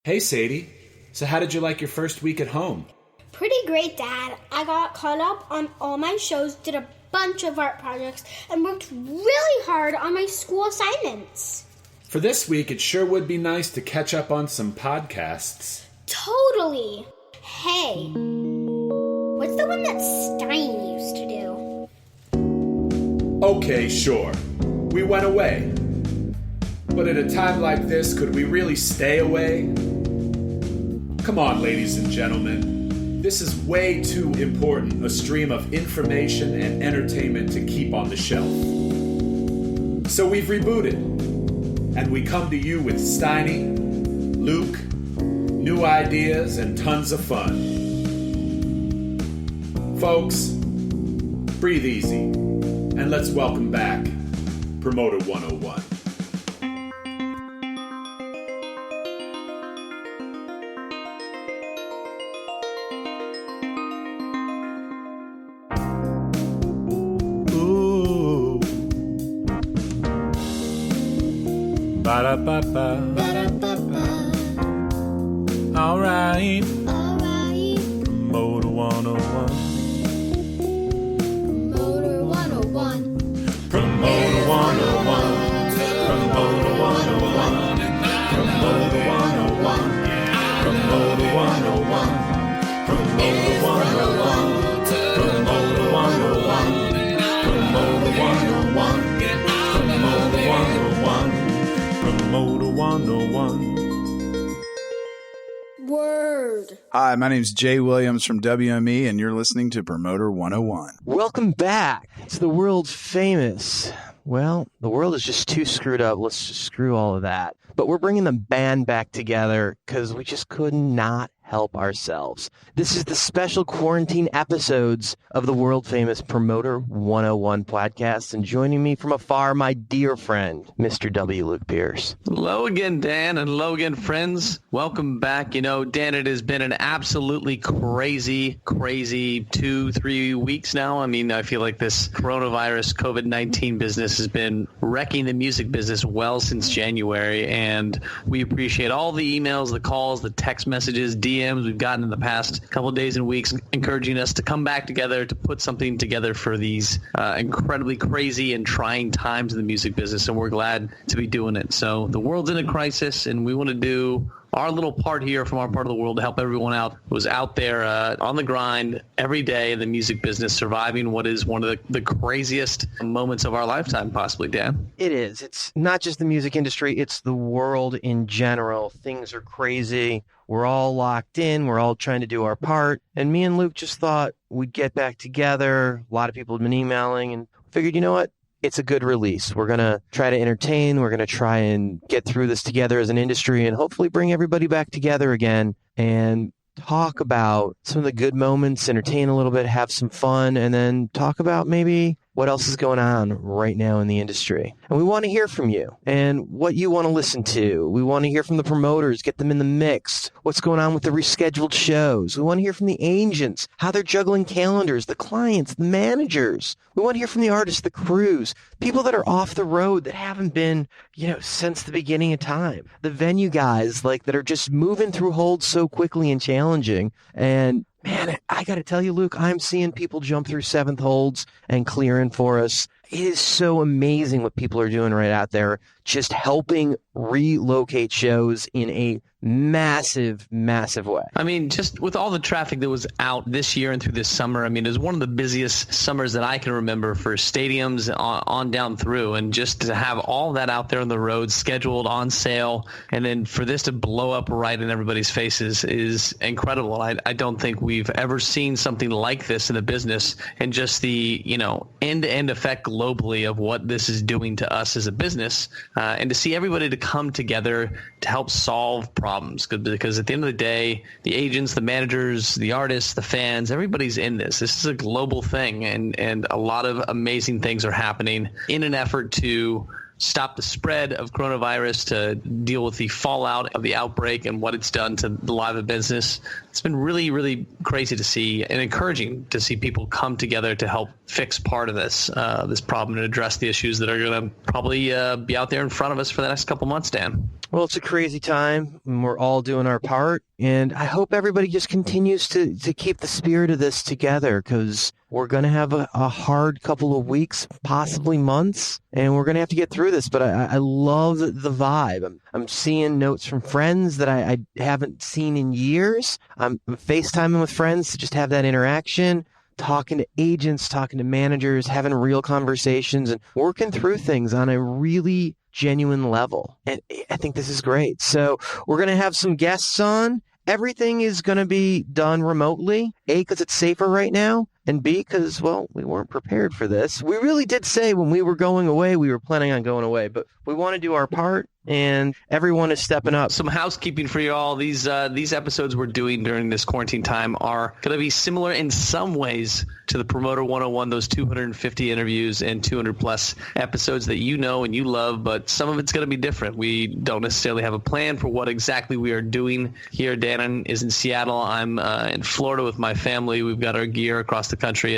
Hey, Sadie. So how did you like your first week at home? Pretty great, Dad. I got caught up on all my shows, did a bunch of art projects, and worked really hard on my school assignments. For this week, it sure would be nice to catch up on some podcasts. Totally. Hey, what's the one that Stein used to do? Okay, sure. We went away. But at a time like this, could we really stay away? Come on, ladies and gentlemen. This is way too important a stream of information and entertainment to keep on the shelf. So we've rebooted, and we come to you with Steiny, Luke, new ideas, and tons of fun. Folks, breathe easy, and let's welcome back Promoter 101. Ba-da-ba-ba. All right. Promoter 101. Promoter 101. Promoter 101. Promoter 101. Promoter 101. Promoter 101. Promoter 101. Promoter 101. Promoter 101. Promoter 101. Promoter 101. Word. Hi, my name's Jay Williams from WME, and you're listening to Promoter 101. Welcome back to the world famous. Well, the world is just too screwed up. Let's just screw all of that. But we're bringing the band back together because we just could not help ourselves. This is the special quarantine episodes of the world famous Promoter 101 podcast. And joining me from afar, my dear friend, Mr. W. Luke Pierce. Hello again, Dan, and hello again, friends. Welcome back. You know, Dan, it has been an absolutely crazy 2-3 weeks now. I mean, I feel like this coronavirus COVID-19 business has been wrecking the music business well since January, and we appreciate all the emails, the calls, the text messages, DMs we've gotten in the past couple of days and weeks encouraging us to come back together to put something together for these incredibly crazy and trying times in the music business, and we're glad to be doing it. So the world's in a crisis, and we want to do our little part here from our part of the world to help everyone out who's out there on the grind every day in the music business, surviving what is one of the craziest moments of our lifetime, possibly, Dan. It is. It's not just the music industry. It's the world in general. Things are crazy. We're all locked in. We're all trying to do our part. And me and Luke just thought we'd get back together. A lot of people have been emailing and figured, you know what? It's a good release. We're going to try to entertain. We're going to try and get through this together as an industry and hopefully bring everybody back together again and talk about some of the good moments, entertain a little bit, have some fun, and then talk about maybe what else is going on right now in the industry. And we want to hear from you and what you want to listen to. We want to hear from the promoters, get them in the mix, what's going on with the rescheduled shows. We want to hear from the agents, how they're juggling calendars, the clients, the managers. We want to hear from the artists, the crews, people that are off the road that haven't been, since the beginning of time. The venue guys, that are just moving through holds so quickly and challenging. And man, I got to tell you, Luke, I'm seeing people jump through seventh holds and clearing for us. It is so amazing what people are doing right out there, just helping relocate shows in a massive way. I mean, just with all the traffic that was out this year and through this summer, I mean, it was one of the busiest summers that I can remember for stadiums on down through, and just to have all that out there on the road, scheduled, on sale, and then for this to blow up right in everybody's faces is incredible. I don't think we've ever seen something like this in the business, and just the, end-to-end effect globally of what this is doing to us as a business, and to see everybody to come together to help solve problems, because at the end of the day, the agents, the managers, the artists, the fans, everybody's in this. This is a global thing, and a lot of amazing things are happening in an effort to stop the spread of coronavirus, to deal with the fallout of the outbreak and what it's done to the live business. It's been really, really crazy to see and encouraging to see people come together to help fix part of this problem and address the issues that are going to probably be out there in front of us for the next couple months, Dan. Well, it's a crazy time, and we're all doing our part. And I hope everybody just continues to keep the spirit of this together, because we're going to have a hard couple of weeks, possibly months, and we're going to have to get through this. But I love the vibe. I'm seeing notes from friends that I haven't seen in years. I'm FaceTiming with friends to just have that interaction, talking to agents, talking to managers, having real conversations, and working through things on a really genuine level. And I think this is great. So we're going to have some guests on. Everything is going to be done remotely, A, because it's safer right now, and B, because, well, we weren't prepared for this. We really did say when we were going away, we were planning on going away, but we want to do our part, and everyone is stepping up. Some housekeeping for you all. These episodes we're doing during this quarantine time are going to be similar in some ways to the Promoter 101, those 250 interviews and 200-plus episodes that you know and you love, but some of it's going to be different. We don't necessarily have a plan for what exactly we are doing here. Dan is in Seattle. I'm in Florida with my family. We've got our gear across the country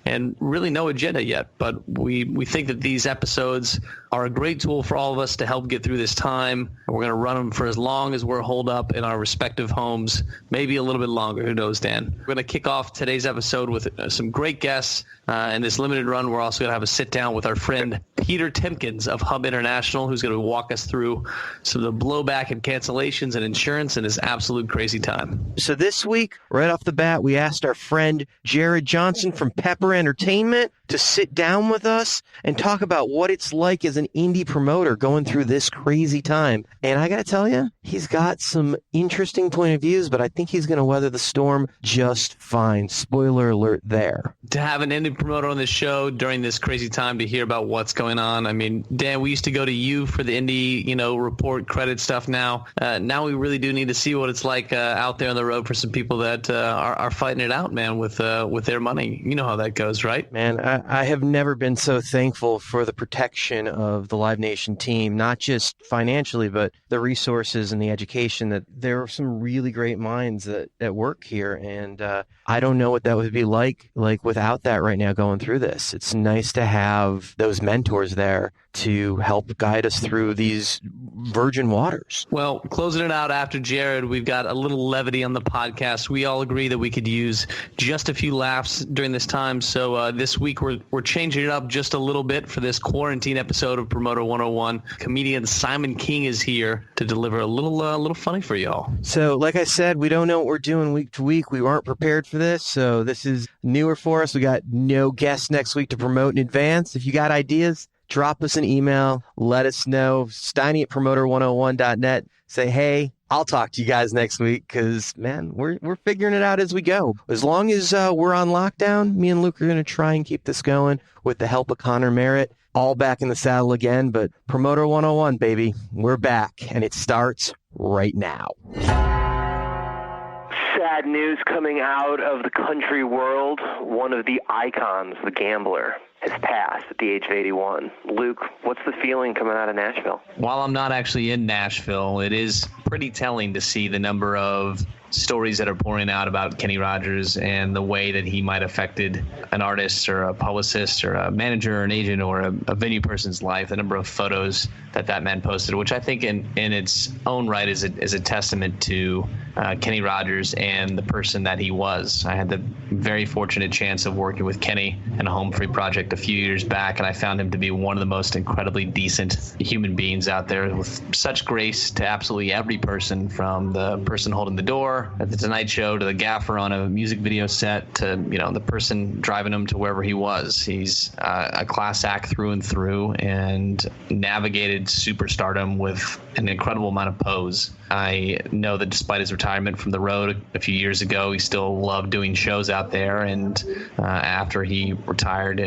and really no agenda yet, but we think that these episodes are a great tool for all of us to help get through this time. We're going to run them for as long as we're holed up in our respective homes, maybe a little bit longer. Who knows, Dan? We're going to kick off today's episode with some great guests. In this limited run, we're also going to have a sit-down with our friend Peter Tempkins of Hub International, who's going to walk us through some of the blowback and cancellations and insurance in this absolute crazy time. So this week, right off the bat, we asked our friend Jered Johnson from Pepper Entertainment to sit down with us and talk about what it's like as an indie promoter going through this crazy time. And I got to tell you, he's got some interesting point of views, but I think he's going to weather the storm just fine. Spoiler alert there. To have an indie promoter on this show during this crazy time to hear about what's going on. I mean, Dan, we used to go to you for the indie, report credit stuff now. Now we really do need to see what it's like out there on the road for some people that are fighting it out, man, with their money. You know how that goes, right? Man, I have never been so thankful for the protection of the Live Nation team, not just financially, but the resources and the education. That there are some really great minds that work here, and I don't know what that would be like without that right now going through this. It's nice to have those mentors there to help guide us through these virgin waters. Well, closing it out after Jered, we've got a little levity on the podcast. We all agree that we could use just a few laughs during this time. So this week we're changing it up just a little bit for this quarantine episode of Promoter 101. Comedian Simon King is here to deliver a little funny for y'all. So like I said, we don't know what we're doing week to week. We weren't prepared for this, so this is newer for us. We got no guests next week to promote in advance. If you got ideas, drop us an email. Let us know. Steiny at promoter101.net. Say, hey, I'll talk to you guys next week because, man, we're figuring it out as we go. As long as we're on lockdown, me and Luke are going to try and keep this going with the help of Connor Merritt. All back in the saddle again, but Promoter 101, baby, we're back, and it starts right now. Sad news coming out of the country world. One of the icons, the gambler, has passed at the age of 81. Luke, what's the feeling coming out of Nashville? While I'm not actually in Nashville, it is pretty telling to see the number of stories that are pouring out about Kenny Rogers and the way that he might have affected an artist or a publicist or a manager or an agent or a venue person's life. The number of photos that man posted, which I think in its own right is a testament to Kenny Rogers and the person that he was. I had the very fortunate chance of working with Kenny in a Home Free project a few years back, and I found him to be one of the most incredibly decent human beings out there, with such grace to absolutely every person, from the person holding the door at the Tonight Show to the gaffer on a music video set to the person driving him to wherever he was. He's a class act through and through, and navigated superstardom with an incredible amount of pose. I know that despite his retirement from the road a few years ago, he still loved doing shows out there. And after he retired,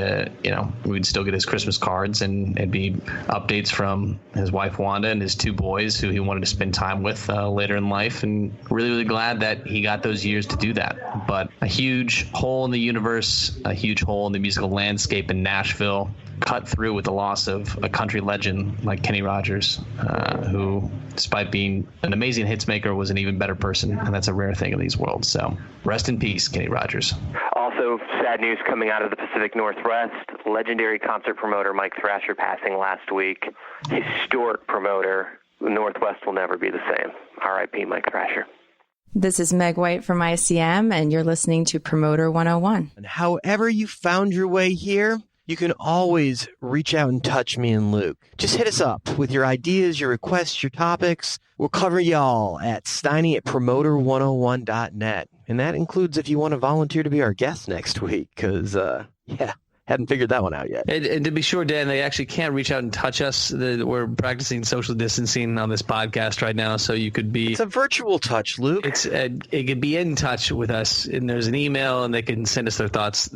we'd still get his Christmas cards, and it'd be updates from his wife Wanda and his two boys who he wanted to spend time with later in life. And really, really glad that he got those years to do that. But a huge hole in the universe, a huge hole in the musical landscape in Nashville, cut through with the loss of a country legend like Kenny Rogers, who, despite being an amazing hits maker, was an even better person, and that's a rare thing in these worlds. So rest in peace, Kenny Rogers. Also, two, sad news coming out of the Pacific Northwest. Legendary concert promoter Mike Thrasher passing last week. Historic promoter. The Northwest will never be the same. R.I.P. Mike Thrasher. This is Meg White from ICM, and you're listening to Promoter 101. And however you found your way here, you can always reach out and touch me and Luke. Just hit us up with your ideas, your requests, your topics. We'll cover y'all at steiny@promoter101.net. And that includes if you want to volunteer to be our guest next week, because, hadn't figured that one out yet. And to be sure, Dan, they actually can't reach out and touch us. We're practicing social distancing on this podcast right now, so you could be... It's a virtual touch, Luke. It could be in touch with us, and there's an email, and they can send us their thoughts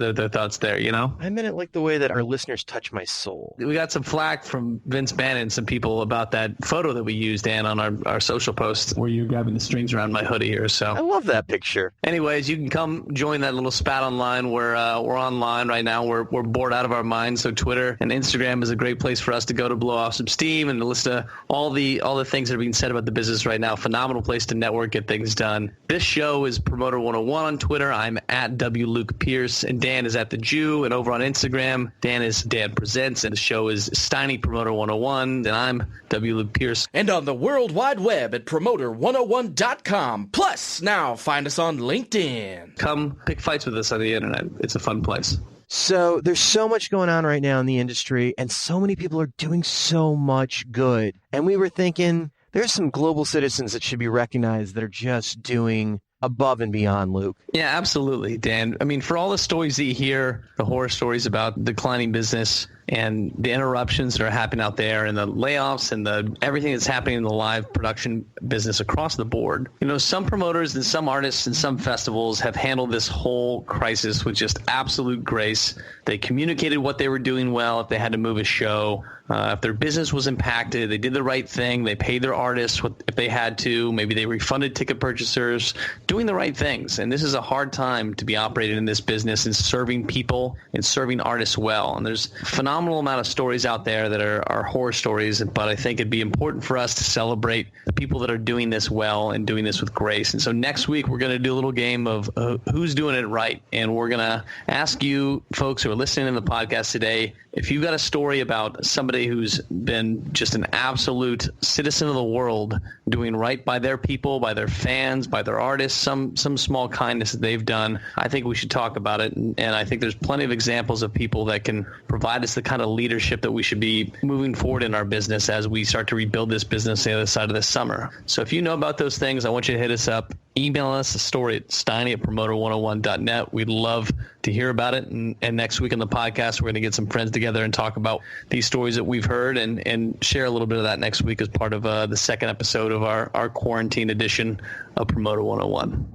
there, you know? I meant it like the way that our listeners touch my soul. We got some flack from Vince Bannon and some people about that photo that we used, Dan, on our social post, where you're grabbing the strings around my hoodie here, so... I love that picture. Anyways, you can come join that little spat online. We're online right now. We're bored out of our minds, so Twitter and Instagram is a great place for us to go to blow off some steam and to listen to all the things that are being said about the business right now. Phenomenal place to network, get things done. This show is Promoter 101 on Twitter. I'm at W. Luke Pierce, and Dan is at The Jew, and over on Instagram, Dan is Dan Presents, and the show is Steiny Promoter 101, and I'm W. Luke Pierce. And on the World Wide Web at Promoter101.com. Plus, now find us on LinkedIn. Come pick fights with us on the internet. It's a fun place. So there's so much going on right now in the industry, and so many people are doing so much good. And we were thinking there's some global citizens that should be recognized that are just doing above and beyond, Luke. Yeah, absolutely, Dan. I mean, for all the stories that you hear, the horror stories about declining business and the interruptions that are happening out there and the layoffs and everything that's happening in the live production business across the board. You know, some promoters and some artists and some festivals have handled this whole crisis with just absolute grace. They communicated what they were doing well if they had to move a show. If their business was impacted, they did the right thing. They paid their artists if they had to. Maybe they refunded ticket purchasers, doing the right things. And this is a hard time to be operating in this business and serving people and serving artists well. And there's a phenomenal amount of stories out there that are horror stories, but I think it'd be important for us to celebrate the people that are doing this well and doing this with grace. And so next week, we're going to do a little game of who's doing it right. And we're going to ask you folks who are listening to the podcast today, if you've got a story about somebody who's been just an absolute citizen of the world, doing right by their people, by their fans, by their artists, some small kindness that they've done, I think we should talk about it. And I think there's plenty of examples of people that can provide us the kind of leadership that we should be moving forward in our business as we start to rebuild this business the other side of this summer. So if you know about those things, I want you to hit us up. Email us a story at steiny@promoter101.net. We'd love to hear about it. And next week on the podcast, we're going to get some friends together and talk about these stories that we've heard and share a little bit of that next week as part of the second episode of our quarantine edition of Promoter 101.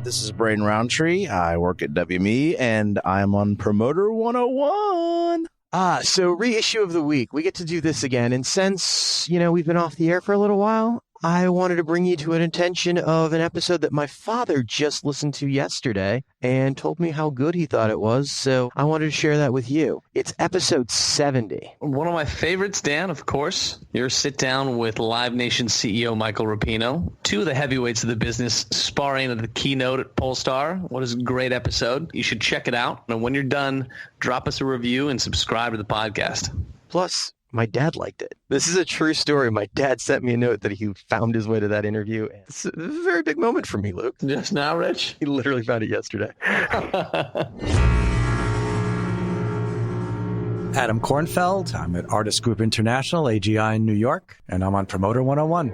This is Braden Roundtree. I work at WME, and I'm on Promoter 101. So reissue of the week. We get to do this again. And since, we've been off the air for a little while, I wanted to bring you to an attention of an episode that my father just listened to yesterday and told me how good he thought it was. So I wanted to share that with you. It's episode 70. One of my favorites, Dan, of course. Your sit down with Live Nation CEO Michael Rapino. Two of the heavyweights of the business sparring at the keynote at Polestar. What is a great episode. You should check it out. And when you're done, drop us a review and subscribe to the podcast. Plus, my dad liked it. This is a true story. My dad sent me a note that he found his way to that interview. It's a very big moment for me, Luke. Just now, Rich? He literally found it yesterday. Adam Kornfeld. I'm at Artist Group International, AGI in New York, and I'm on Promoter 101.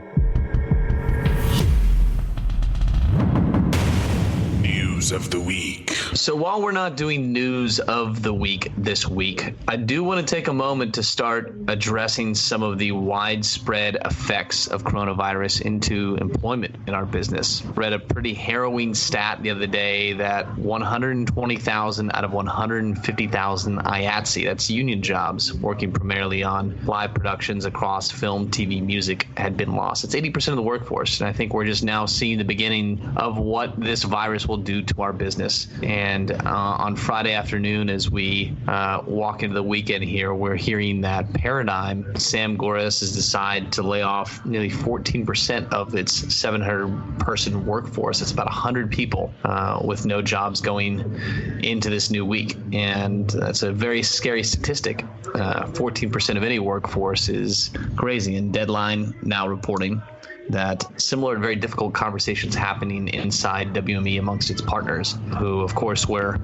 News of the week. So while we're not doing news of the week this week, I do want to take a moment to start addressing some of the widespread effects of coronavirus into employment in our business. Read a pretty harrowing stat the other day that 120,000 out of 150,000 IATSE, that's union jobs working primarily on live productions across film, TV, music, had been lost. It's 80% of the workforce. And I think we're just now seeing the beginning of what this virus will do to our business. And And on Friday afternoon, as we walk into the weekend here, we're hearing that Paradigm, Sam Goris, has decided to lay off nearly 14% of its 700-person workforce. It's about 100 people with no jobs going into this new week. And that's a very scary statistic. 14% of any workforce is crazy. And Deadline now reporting that similar and very difficult conversations happening inside WME amongst its partners, who, of course, were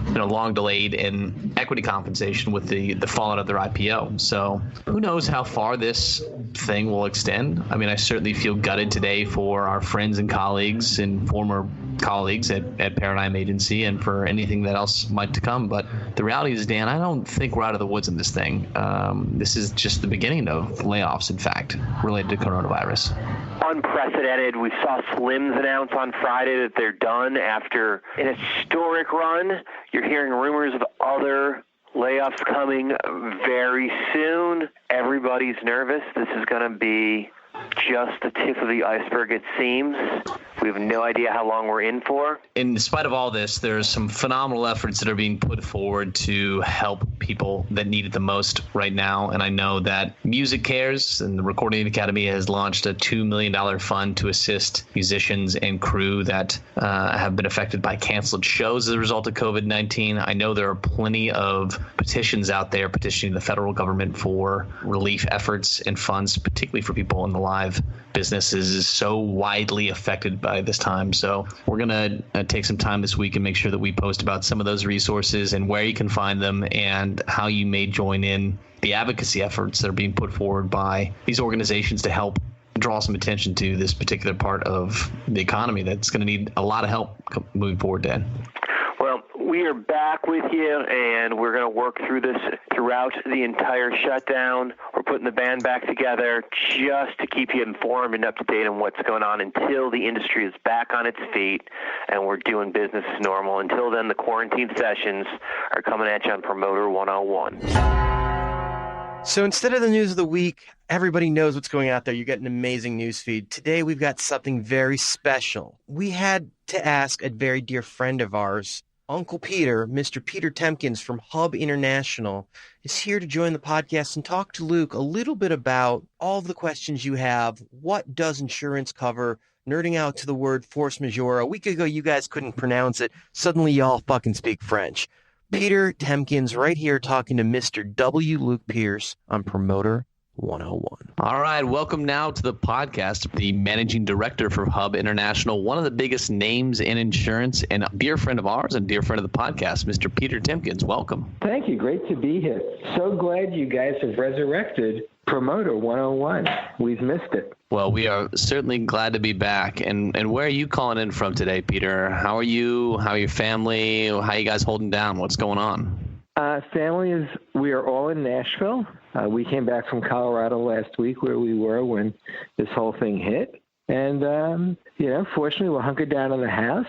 long delayed in equity compensation with the fallout of their IPO. So who knows how far this thing will extend. I mean, I certainly feel gutted today for our friends and colleagues and former colleagues at Paradigm Agency and for anything that else might to come. But the reality is, Dan, I don't think we're out of the woods in this thing. This is just the beginning of layoffs, in fact, related to coronavirus. Unprecedented. We saw Slims announce on Friday that they're done after an historic run. You're hearing rumors of other layoffs coming very soon. Everybody's nervous. This is going to be just the tip of the iceberg, it seems. We have no idea how long we're in for. In spite of all this, there's some phenomenal efforts that are being put forward to help people that need it the most right now. And I know that Music Cares and the Recording Academy has launched a $2 million fund to assist musicians and crew that have been affected by canceled shows as a result of COVID-19. I know there are plenty of petitions out there petitioning the federal government for relief efforts and funds, particularly for people in the live business is so widely affected by this time. So we're going to take some time this week and make sure that we post about some of those resources and where you can find them and how you may join in the advocacy efforts that are being put forward by these organizations to help draw some attention to this particular part of the economy that's going to need a lot of help moving forward, Dan. Well, we are back with you, and we're going to work through this throughout the entire shutdown. We're putting the band back together just to keep you informed and up to date on what's going on until the industry is back on its feet and we're doing business as normal. Until then, the quarantine sessions are coming at you on Promoter 101. So instead of the news of the week, everybody knows what's going out there. You get an amazing news feed. Today, we've got something very special. We had to ask a very dear friend of ours, Uncle Peter, Mr. Peter Tempkins from Hub International, is here to join the podcast and talk to Luke a little bit about all of the questions you have. What does insurance cover? Nerding out to the word force majeure. A week ago, you guys couldn't pronounce it. Suddenly, y'all fucking speak French. Peter Tempkins right here talking to Mr. W. Luke Pierce on Promoter 101. All right. Welcome now to the podcast, the managing director for Hub International, one of the biggest names in insurance and a dear friend of ours and dear friend of the podcast, Mr. Peter Tempkins. Welcome. Thank you. Great to be here. So glad you guys have resurrected Promoter 101. We've missed it. Well, we are certainly glad to be back. And where are you calling in from today, Peter? How are you? How are your family? How are you guys holding down? What's going on? We are all in Nashville. We came back from Colorado last week where we were when this whole thing hit. And, fortunately, we're hunkered down in the house.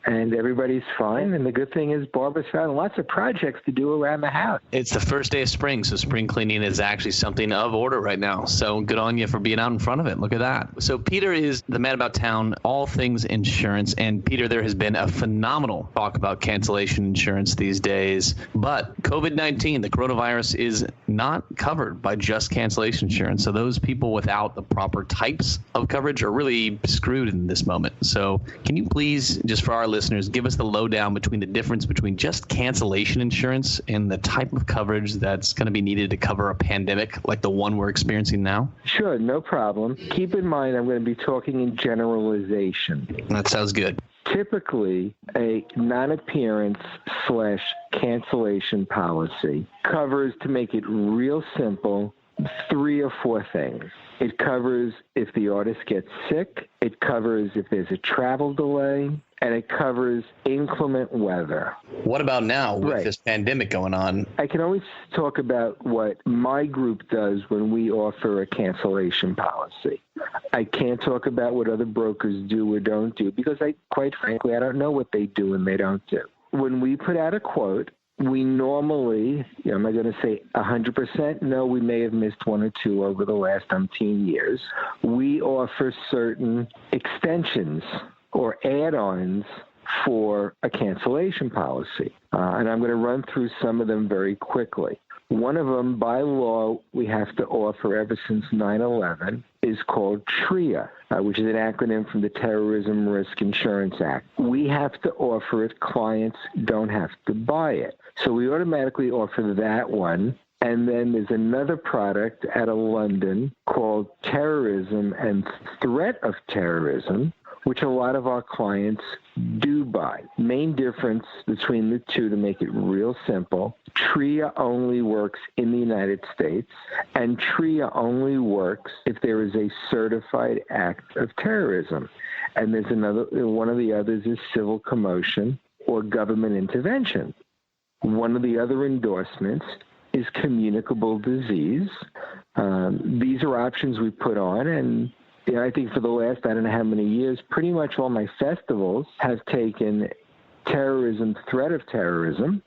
And everybody's fine. And the good thing is Barbara's found lots of projects to do around the house. It's the first day of spring, so spring cleaning is actually something of order right now. So good on you for being out in front of it. Look at that. So Peter is the man about town, all things insurance. And Peter, there has been a phenomenal talk about cancellation insurance these days. But COVID-19, the coronavirus, is not covered by just cancellation insurance. So those people without the proper types of coverage are really screwed in this moment. So can you please, just for our listeners, give us the lowdown between the difference between just cancellation insurance and the type of coverage that's going to be needed to cover a pandemic like the one we're experiencing now? Sure, no problem. Keep in mind, I'm going to be talking in generalization. That sounds good. Typically, a non-appearance / cancellation policy covers, to make it real simple, 3 or 4 things. It covers if the artist gets sick, it covers if there's a travel delay, and it covers inclement weather. What about now with this pandemic going on? I can only talk about what my group does when we offer a cancellation policy. I can't talk about what other brokers do or don't do because, quite frankly, I don't know what they do and they don't do. When we put out a quote, we normally, am I going to say 100%? No, we may have missed 1 or 2 over the last umpteen years. We offer certain extensions or add-ons for a cancellation policy. And I'm going to run through some of them very quickly. One of them, by law, we have to offer ever since 9/11, is called TRIA, which is an acronym from the Terrorism Risk Insurance Act. We have to offer it. Clients don't have to buy it. So we automatically offer that one. And then there's another product out of London called Terrorism and Threat of Terrorism, which a lot of our clients do buy. Main difference between the two, to make it real simple, TRIA only works in the United States, and TRIA only works if there is a certified act of terrorism. And there's another, one of the others is civil commotion or government intervention. One of the other endorsements is communicable disease. These are options we put on, and I think for the last, I don't know how many years, pretty much all my festivals have taken terrorism, threat of terrorism,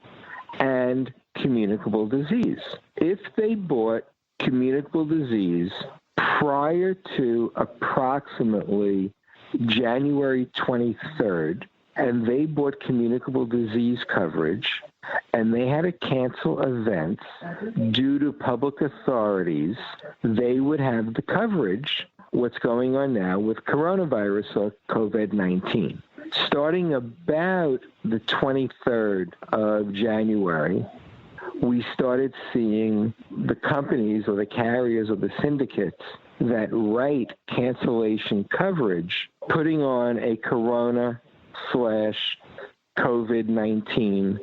and communicable disease. If they bought communicable disease prior to approximately January 23rd, and they bought communicable disease coverage, and they had to cancel events due to public authorities, they would have the coverage, what's going on now with coronavirus or COVID-19. Starting about the 23rd of January, we started seeing the companies or the carriers or the syndicates that write cancellation coverage putting on a corona/COVID-19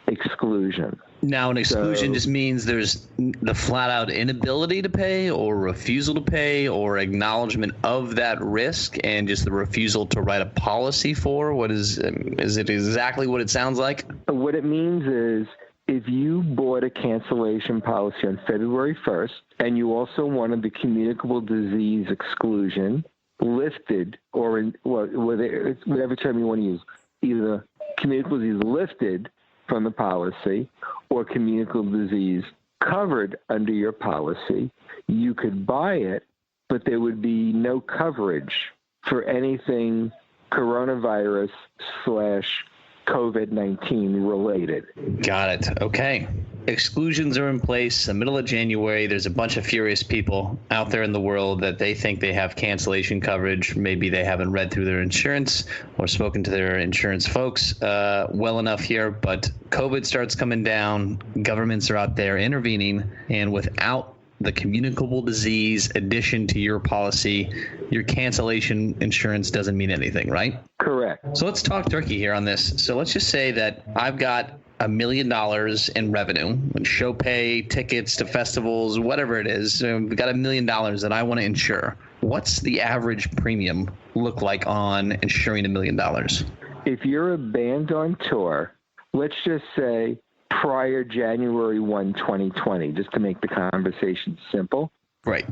exclusion. Now, an exclusion just means there's the flat-out inability to pay or refusal to pay or acknowledgement of that risk and just the refusal to write a policy for? What is it exactly what it sounds like? What it means is if you bought a cancellation policy on February 1st and you also wanted the communicable disease exclusion lifted or whatever term you want to use, either communicable disease lifted from the policy or communicable disease covered under your policy, you could buy it, but there would be no coverage for anything coronavirus/COVID-19 related. Got it. Okay. Exclusions are in place. The middle of January, there's a bunch of furious people out there in the world that they think they have cancellation coverage. Maybe they haven't read through their insurance or spoken to their insurance folks well enough here, but COVID starts coming down. Governments are out there intervening, and without the communicable disease addition to your policy, your cancellation insurance doesn't mean anything, right? Correct. So let's talk turkey here on this. So let's just say that I've got $1 million in revenue, show pay, tickets to festivals, whatever it is. We've got $1 million that I want to insure. What's the average premium look like on insuring $1 million? If you're a band on tour, let's just say prior January 1, 2020, just to make the conversation simple. Right.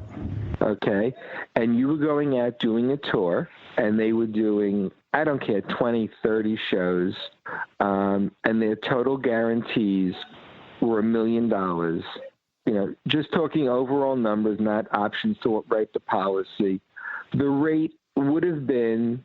Okay. And you were going out doing a tour, and they were doing, I don't care, 20, 30 shows, and their total guarantees were $1 million. You know, just talking overall numbers, not options to write the policy. The rate would have been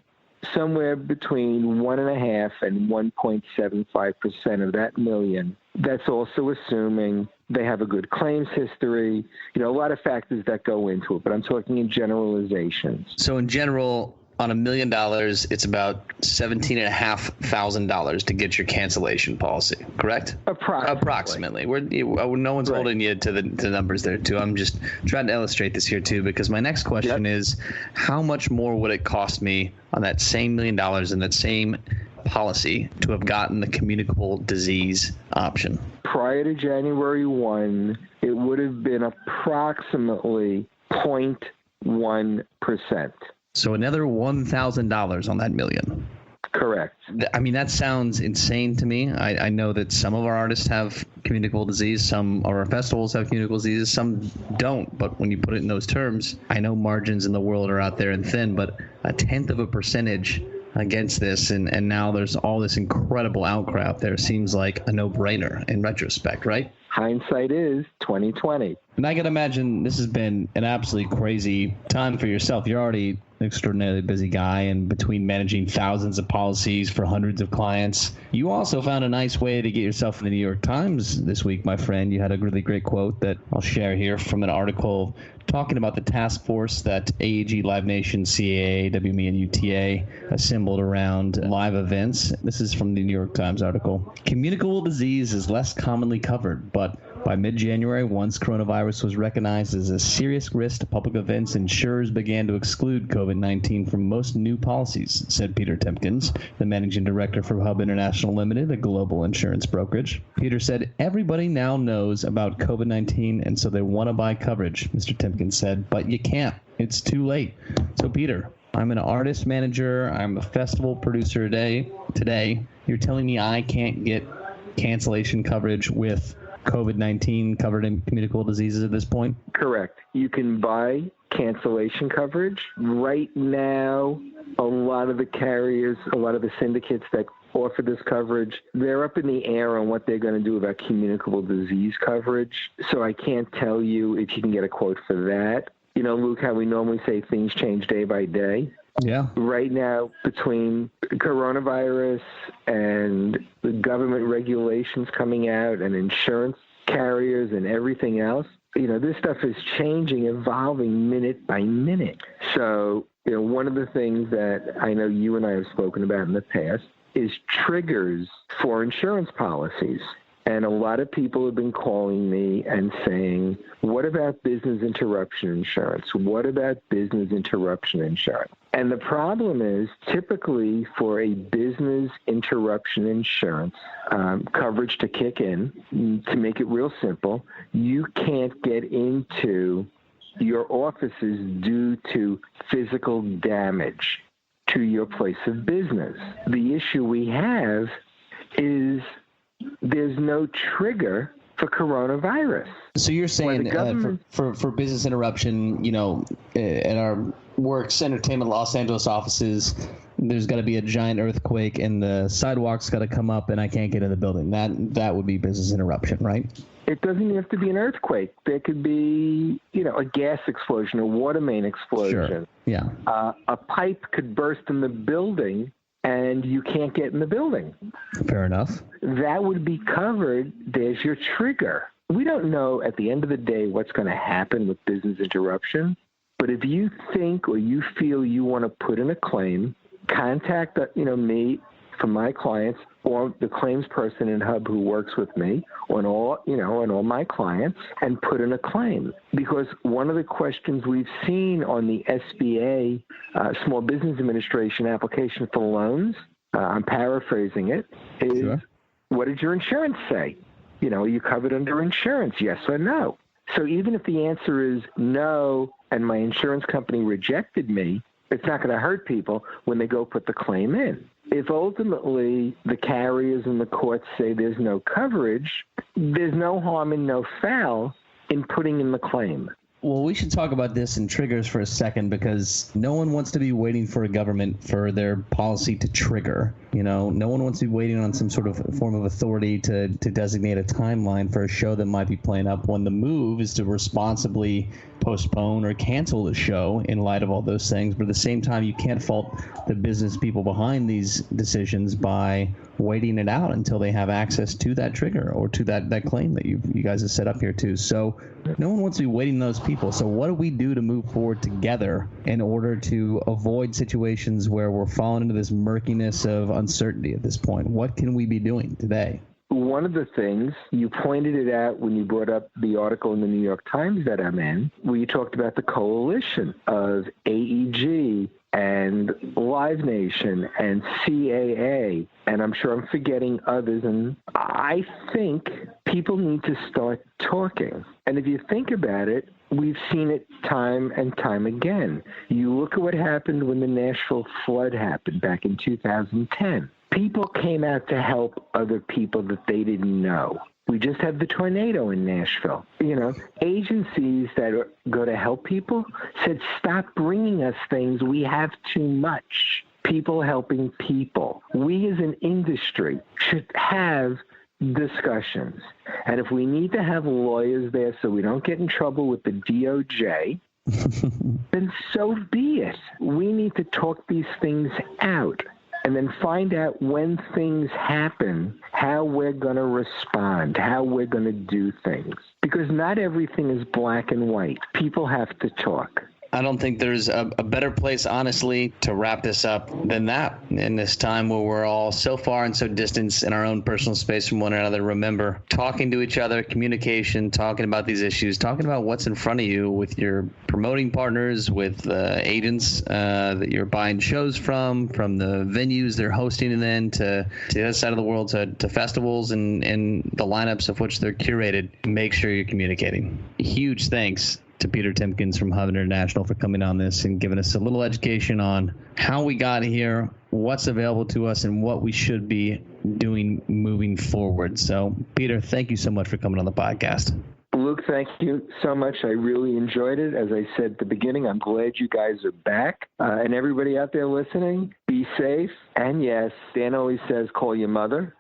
somewhere between 1.5% and 1.75% of that million. That's also assuming they have a good claims history. You know, a lot of factors that go into it, but I'm talking in generalizations. So in general, on $1 million, it's about $17,500 to get your cancellation policy, correct? Approximately. No one's holding you to the numbers there, too. I'm just trying to illustrate this here, too, because my next question is, how much more would it cost me on that same $1 million in that same policy to have gotten the communicable disease option? Prior to January 1, it would have been approximately 0.1%. So another $1,000 on that million. Correct. I mean, that sounds insane to me. I know that some of our artists have communicable disease, some of our festivals have communicable diseases, some don't. But when you put it in those terms, I know margins in the world are out there and thin, but 0.1% against this, and now there's all this incredible outcry out there. Seems like a no-brainer in retrospect, right? hindsight is 2020. And I can imagine this has been an absolutely crazy time for yourself. You're already an extraordinarily busy guy, and between managing thousands of policies for hundreds of clients, you also found a nice way to get yourself in the New York Times this week, my friend. You had a really great quote that I'll share here from an article talking about the task force that AEG, Live Nation, CAA, WME, and UTA assembled around live events. This is from the New York Times article. Communicable disease is less commonly covered, but by mid-January, once coronavirus was recognized as a serious risk to public events, insurers began to exclude COVID-19 from most new policies, said Peter Tempkins, the managing director for Hub International Limited, a global insurance brokerage. Peter said, everybody now knows about COVID-19, and so they want to buy coverage, Mr. Tempkins said, but you can't. It's too late. So, Peter, I'm an artist manager. I'm a festival producer today. You're telling me I can't get cancellation coverage with COVID-19 covered in communicable diseases at this point? Correct. You can buy cancellation coverage. Right now, a lot of the carriers, a lot of the syndicates that offer this coverage, they're up in the air on what they're going to do about communicable disease coverage. So I can't tell you if you can get a quote for that. You know, Luke, how we normally say things change day by day. Yeah. Right now, between coronavirus and the government regulations coming out and insurance carriers and everything else, you know, this stuff is changing, evolving minute by minute. So, you know, one of the things that I know you and I have spoken about in the past is triggers for insurance policies. And a lot of people have been calling me and saying, what about business interruption insurance? What about business interruption insurance? And the problem is, typically for a business interruption insurance coverage to kick in, to make it real simple, you can't get into your offices due to physical damage to your place of business. The issue we have is there's no trigger for coronavirus. So you're saying for business interruption, you know, at our Works Entertainment Los Angeles offices, there's got to be a giant earthquake and the sidewalk's got to come up and I can't get in the building. That would be business interruption, right? It doesn't even have to be an earthquake. There could be, you know, a gas explosion, a water main explosion. Sure. Yeah. A pipe could burst in the building and you can't get in the building. Fair enough. That would be covered. There's your trigger. We don't know at the end of the day what's going to happen with business interruption, but if you think or you feel you want to put in a claim, contact me for my clients or the claims person in Hub who works with me on all my clients and put in a claim. Because one of the questions we've seen on the SBA, Small Business Administration application for loans, I'm paraphrasing it, is sure. What did your insurance say? You know, are you covered under insurance, yes or no? So even if the answer is no and my insurance company rejected me, it's not going to hurt people when they go put the claim in. If ultimately the carriers and the courts say there's no coverage, there's no harm and no foul in putting in the claim. Well, we should talk about this in triggers for a second because no one wants to be waiting for a government for their policy to trigger. You know, no one wants to be waiting on some sort of form of authority to designate a timeline for a show that might be playing up when the move is to responsibly postpone or cancel the show in light of all those things. But at the same time, you can't fault the business people behind these decisions by waiting it out until they have access to that trigger or to that claim that you guys have set up here too. So no one wants to be waiting those people. So what do we do to move forward together in order to avoid situations where we're falling into this murkiness of uncertainty at this point? What can we be doing today? One of the things, you pointed it out when you brought up the article in the New York Times that I'm in, where you talked about the coalition of AEG and Live Nation and CAA, and I'm sure I'm forgetting others. And I think people need to start talking. And if you think about it, we've seen it time and time again. You look at what happened when the Nashville flood happened back in 2010. People came out to help other people that they didn't know. We just had the tornado in Nashville. You know, agencies that go to help people said, stop bringing us things. We have too much. People helping people. We as an industry should have discussions. And if we need to have lawyers there so we don't get in trouble with the DOJ, then so be it. We need to talk these things out and then find out when things happen, how we're going to respond, how we're going to do things. Because not everything is black and white. People have to talk. I don't think there's a better place, honestly, to wrap this up than that in this time where we're all so far and so distant in our own personal space from one another. Remember, talking to each other, communication, talking about these issues, talking about what's in front of you with your promoting partners, with agents that you're buying shows from the venues they're hosting, and then to the other side of the world, to festivals and the lineups of which they're curated. Make sure you're communicating. Huge thanks to Peter Tempkins from Hub International for coming on this and giving us a little education on how we got here, what's available to us, and what we should be doing moving forward. So, Peter, thank you so much for coming on the podcast. Luke, thank you so much. I really enjoyed it. As I said at the beginning, I'm glad you guys are back. And everybody out there listening, be safe. And yes, Dan always says, call your mother.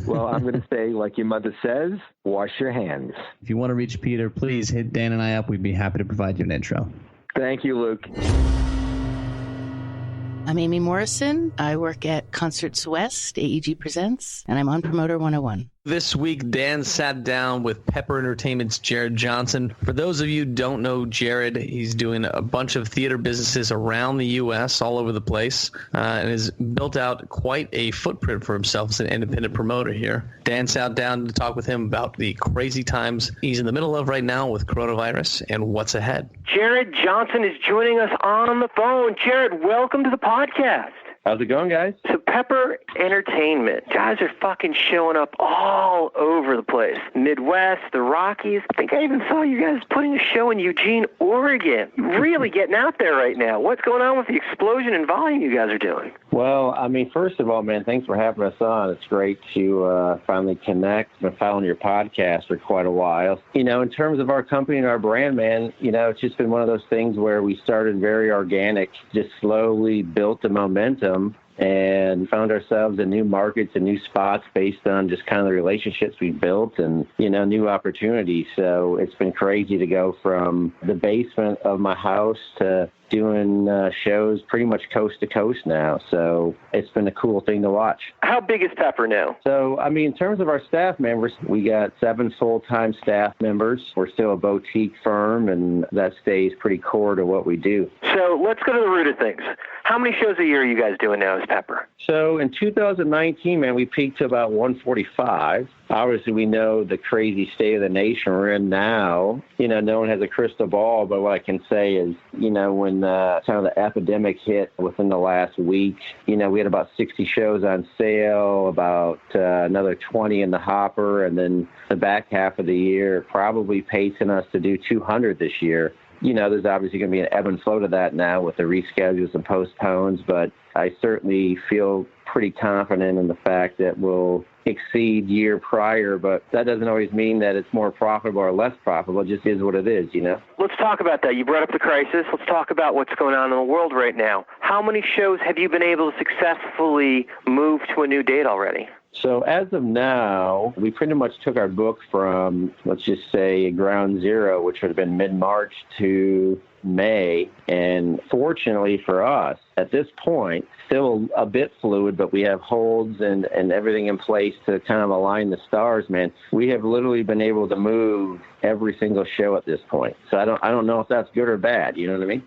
Well, I'm going to say, like your mother says, wash your hands. If you want to reach Peter, please hit Dan and I up. We'd be happy to provide you an intro. Thank you, Luke. I'm Amy Morrison. I work at Concerts West, AEG Presents, and I'm on Promoter 101. This week, Dan sat down with Pepper Entertainment's Jered Johnson. For those of you who don't know Jered, he's doing a bunch of theater businesses around the U.S., all over the place, and has built out quite a footprint for himself as an independent promoter here. Dan sat down to talk with him about the crazy times he's in the middle of right now with coronavirus and what's ahead. Jered Johnson is joining us on the phone. Jered, welcome to the podcast. How's it going, guys? So Pepper Entertainment, guys are fucking showing up all over the place. Midwest, the Rockies. I think I even saw you guys putting a show in Eugene, Oregon. Really getting out there right now. What's going on with the explosion in volume you guys are doing? Well, I mean, first of all, man, thanks for having us on. It's great to finally connect. I've been following your podcast for quite a while. You know, in terms of our company and our brand, man, you know, it's just been one of those things where we started very organic, just slowly built the momentum and found ourselves in new markets and new spots based on just kind of the relationships we built and, you know, new opportunities. So it's been crazy to go from the basement of my house to doing shows pretty much coast to coast now. So it's been a cool thing to watch. How big is Pepper now? So, I mean, in terms of our staff members, we got 7 full-time staff members. We're still a boutique firm, and that stays pretty core to what we do. So let's go to the root of things. How many shows a year are you guys doing now as Pepper? So in 2019, man, we peaked to about 145. Obviously, we know the crazy state of the nation we're in now. You know, no one has a crystal ball, but what I can say is, you know, when kind of the epidemic hit within the last week, you know, we had about 60 shows on sale, about another 20 in the hopper, and then the back half of the year probably pacing us to do 200 this year. You know, there's obviously going to be an ebb and flow to that now with the reschedules and postpones, but I certainly feel pretty confident in the fact that we'll exceed year prior, but that doesn't always mean that it's more profitable or less profitable. It just is what it is, you know? Let's talk about that. You brought up the crisis. Let's talk about what's going on in the world right now. How many shows have you been able to successfully move to a new date already? So as of now, we pretty much took our book from, let's just say, ground zero, which would have been mid-March, to May. And fortunately for us, at this point, still a bit fluid, but we have holds and everything in place to kind of align the stars, man. We have literally been able to move every single show at this point. So I don't know if that's good or bad. You know what I mean?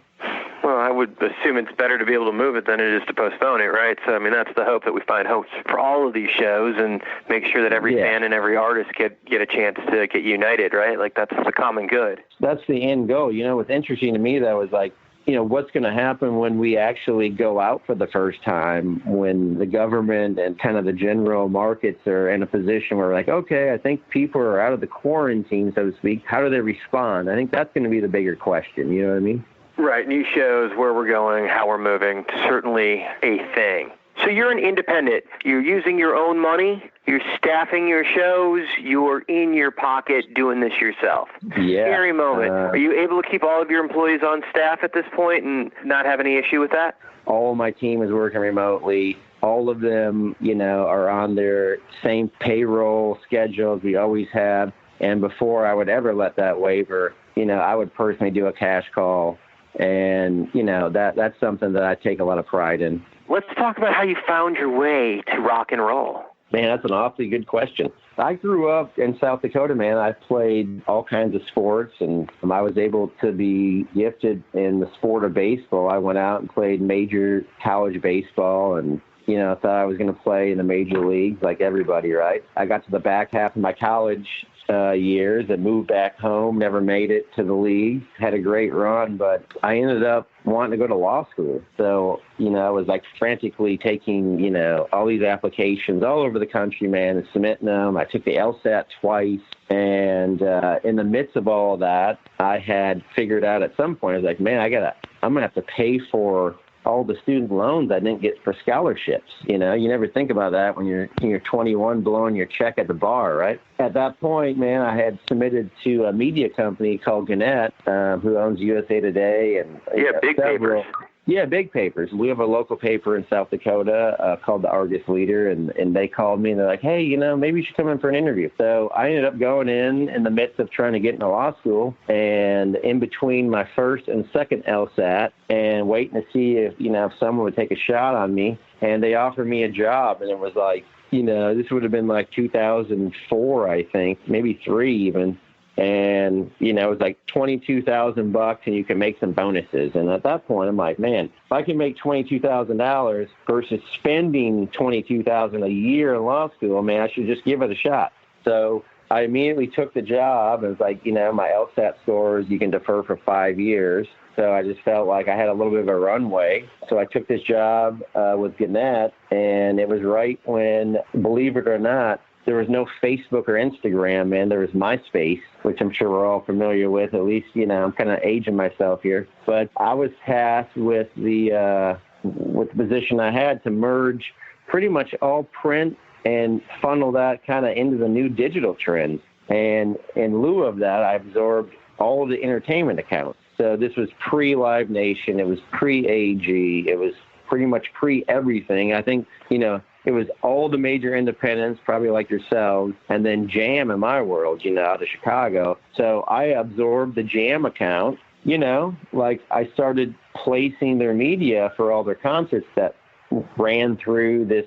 Well, I would assume it's better to be able to move it than it is to postpone it, right? So, I mean, that's the hope, that we find hopes for all of these shows and make sure that every fan and every artist get a chance to get united, right? Like, that's the common good. That's the end goal. You know, what's interesting to me, though, is like, you know, what's going to happen when we actually go out for the first time, when the government and kind of the general markets are in a position where we're like, okay, I think people are out of the quarantine, so to speak. How do they respond? I think that's going to be the bigger question. You know what I mean? Right. New shows, where we're going, how we're moving, certainly a thing. So you're an independent. You're using your own money. You're staffing your shows. You're in your pocket doing this yourself. Yeah. Scary moment. Are you able to keep all of your employees on staff at this point and not have any issue with that? All of my team is working remotely. All of them, are on their same payroll schedules we always have. And before I would ever let that waiver, I would personally do a cash call. And, that's something that I take a lot of pride in. Let's talk about how you found your way to rock and roll. Man, that's an awfully good question. I grew up in South Dakota, man. I played all kinds of sports, and I was able to be gifted in the sport of baseball. I went out and played major college baseball and, thought I was going to play in the major leagues like everybody, right? I got to the back half of my college years and moved back home, never made it to the league, had a great run, but I ended up wanting to go to law school. So, I was like frantically taking, all these applications all over the country, man, and submitting them. I took the LSAT twice. And in the midst of all of that, I had figured out at some point, I was like, man, I'm going to have to pay for all the student loans I didn't get for scholarships. You never think about that when you're 21 blowing your check at the bar, right? At that point, man, I had submitted to a media company called Gannett, who owns USA Today. And big papers. Yeah, big papers. We have a local paper in South Dakota called the Argus Leader, and they called me and they're like, hey, maybe you should come in for an interview. So I ended up going in the midst of trying to get into law school, and in between my first and second LSAT, and waiting to see if someone would take a shot on me, and they offered me a job, and it was like, this would have been like 2004, I think, maybe 3 even. And, it was like $22,000 and you can make some bonuses. And at that point, I'm like, man, if I can make $22,000 versus spending $22,000 a year in law school, man, I should just give it a shot. So I immediately took the job. It was like, my LSAT scores, you can defer for 5 years. So I just felt like I had a little bit of a runway. So I took this job with Gannett, and it was right when, believe it or not, there was no Facebook or Instagram, man. There was MySpace, which I'm sure we're all familiar with. At least, I'm kind of aging myself here. But I was tasked with the position I had to merge pretty much all print and funnel that kind of into the new digital trends. And in lieu of that, I absorbed all of the entertainment accounts. So this was pre-Live Nation. It was pre-AG. It was pretty much pre-everything. I think, it was all the major independents, probably like yourselves, and then Jam in my world, out of Chicago. So I absorbed the Jam account, like I started placing their media for all their concerts that ran through this,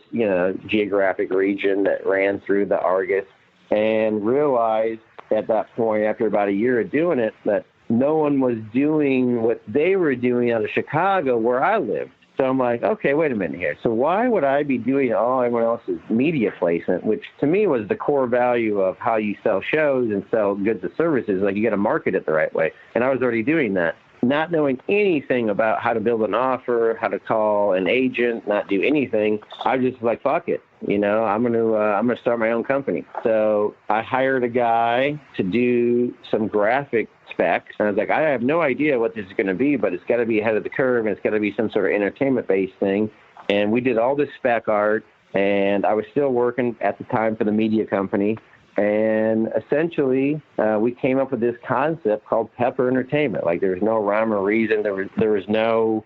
geographic region, that ran through the Argus, and realized at that point, after about a year of doing it, that no one was doing what they were doing out of Chicago where I lived. So I'm like, okay, wait a minute here. So why would I be doing all everyone else's media placement, which to me was the core value of how you sell shows and sell goods and services? Like, you got to market it the right way. And I was already doing that, not knowing anything about how to build an offer, how to call an agent, not do anything. I was just like, fuck it. I'm going to start my own company. So I hired a guy to do some graphic specs. And I was like, I have no idea what this is going to be, but it's got to be ahead of the curve, and it's got to be some sort of entertainment-based thing. And we did all this spec art, and I was still working at the time for the media company. And essentially, we came up with this concept called Pepper Entertainment. Like, there was no rhyme or reason. There was no,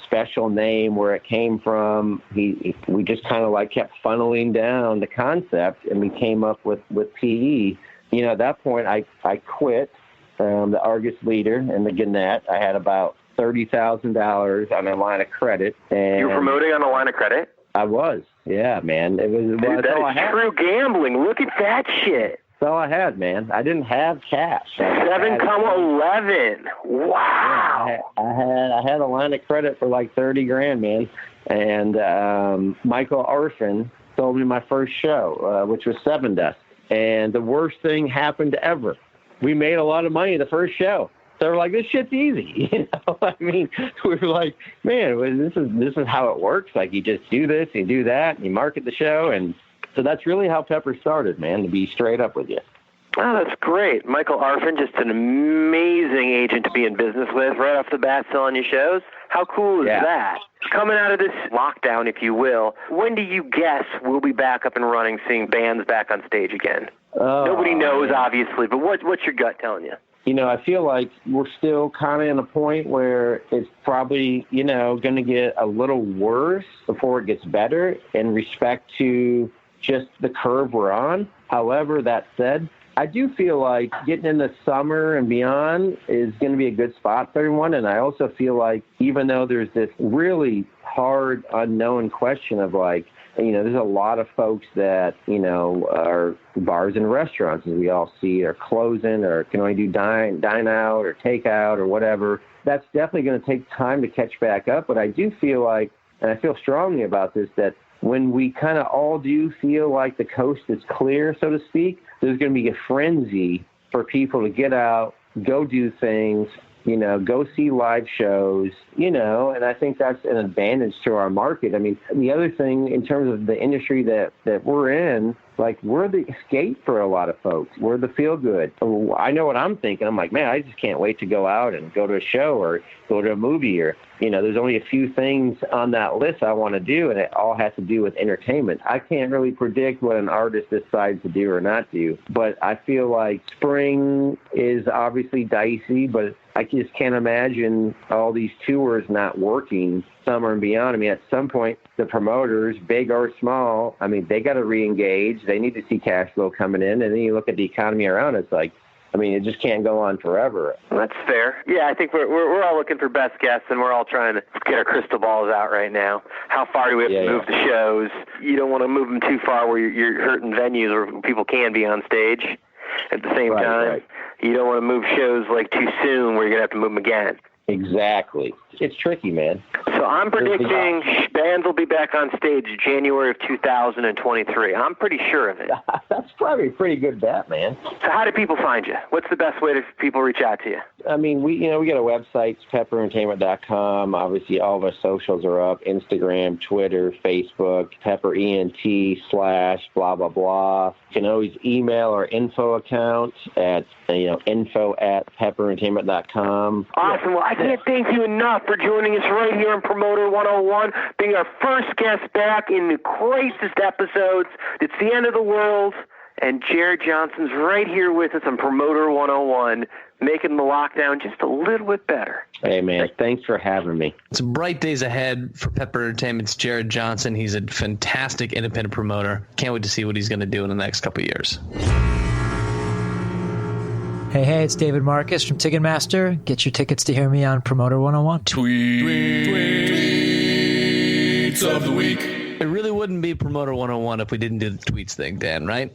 special name where it came from. We just kind of like kept funneling down the concept, and we came up with PE. At that point, I quit the Argus Leader and the Gannett. I had about $30,000 on a line of credit. And you were promoting on a line of credit? I was. Yeah, man. It was. Dude, that is true gambling. Look at that shit. That's all I had, man. I didn't have cash. 7,11. Wow. Yeah, I had a line of credit for like $30,000, man. And Michael Arfin sold me my first show, which was Seven Dust. And the worst thing happened ever. We made a lot of money the first show. So we're like, this shit's easy. We were like, man, this is how it works. Like, you just do this, you do that, and you market the show. And so that's really how Pepper started, man, to be straight up with you. Oh, that's great. Michael Arfin, just an amazing agent to be in business with, right off the bat selling you shows. How cool is that? Coming out of this lockdown, if you will, when do you guess we'll be back up and running, seeing bands back on stage again? Nobody knows, obviously, but what's your gut telling you? I feel like we're still kind of in a point where it's probably, going to get a little worse before it gets better in respect to just the curve we're on. However, that said, I do feel like getting into summer and beyond is going to be a good spot for everyone. And I also feel like even though there's this really hard, unknown question of like, there's a lot of folks that, are bars and restaurants, as we all see, are closing or can only do dine out or take out or whatever. That's definitely going to take time to catch back up. But I do feel like, and I feel strongly about this, that when we kind of all do feel like the coast is clear, so to speak, there's going to be a frenzy for people to get out, go do things, go see live shows, and I think that's an advantage to our market. I mean, the other thing in terms of the industry that we're in, like, we're the escape for a lot of folks. We're the feel good. I know what I'm thinking. I'm like, man, I just can't wait to go out and go to a show or go to a movie or, there's only a few things on that list I want to do, and it all has to do with entertainment. I can't really predict what an artist decides to do or not do, but I feel like spring is obviously dicey, but I just can't imagine all these tours not working summer and beyond. I mean, at some point, the promoters, big or small, they got to re-engage. They need to see cash flow coming in. And then you look at the economy around, it's like, it just can't go on forever. That's fair. Yeah, I think we're all looking for best guess, and we're all trying to get our crystal balls out right now. How far do we have to move the shows? You don't want to move them too far where you're hurting venues where people can be on stage at the same time. Right. You don't want to move shows like too soon where you're going to have to move them again. Exactly. It's tricky, man. So I'm predicting bands will be back on stage January of 2023. I'm pretty sure of it. That's probably a pretty good bet, man. So how do people find you? What's the best way to people reach out to you? We got a website, pepperentertainment.com. Obviously, all of our socials are up: Instagram, Twitter, Facebook, pepperent/blah, blah, blah. You can always email our info account at, info@pepperentertainment.com. Awesome. Well, I can't thank you enough for joining us right here on Promoter 101, being our first guest back in the craziest episodes. It's the end of the world, and Jered Johnson's right here with us on Promoter 101, making the lockdown just a little bit better. Hey, man, thanks for having me. It's bright days ahead for Pepper Entertainment's Jered Johnson. He's a fantastic independent promoter. Can't wait to see what he's going to do in the next couple of years. Hey, it's David Marcus from Ticketmaster. Get your tickets to hear me on Promoter 101. Tweets of the week. It really wouldn't be Promoter 101 if we didn't do the tweets thing, Dan, right?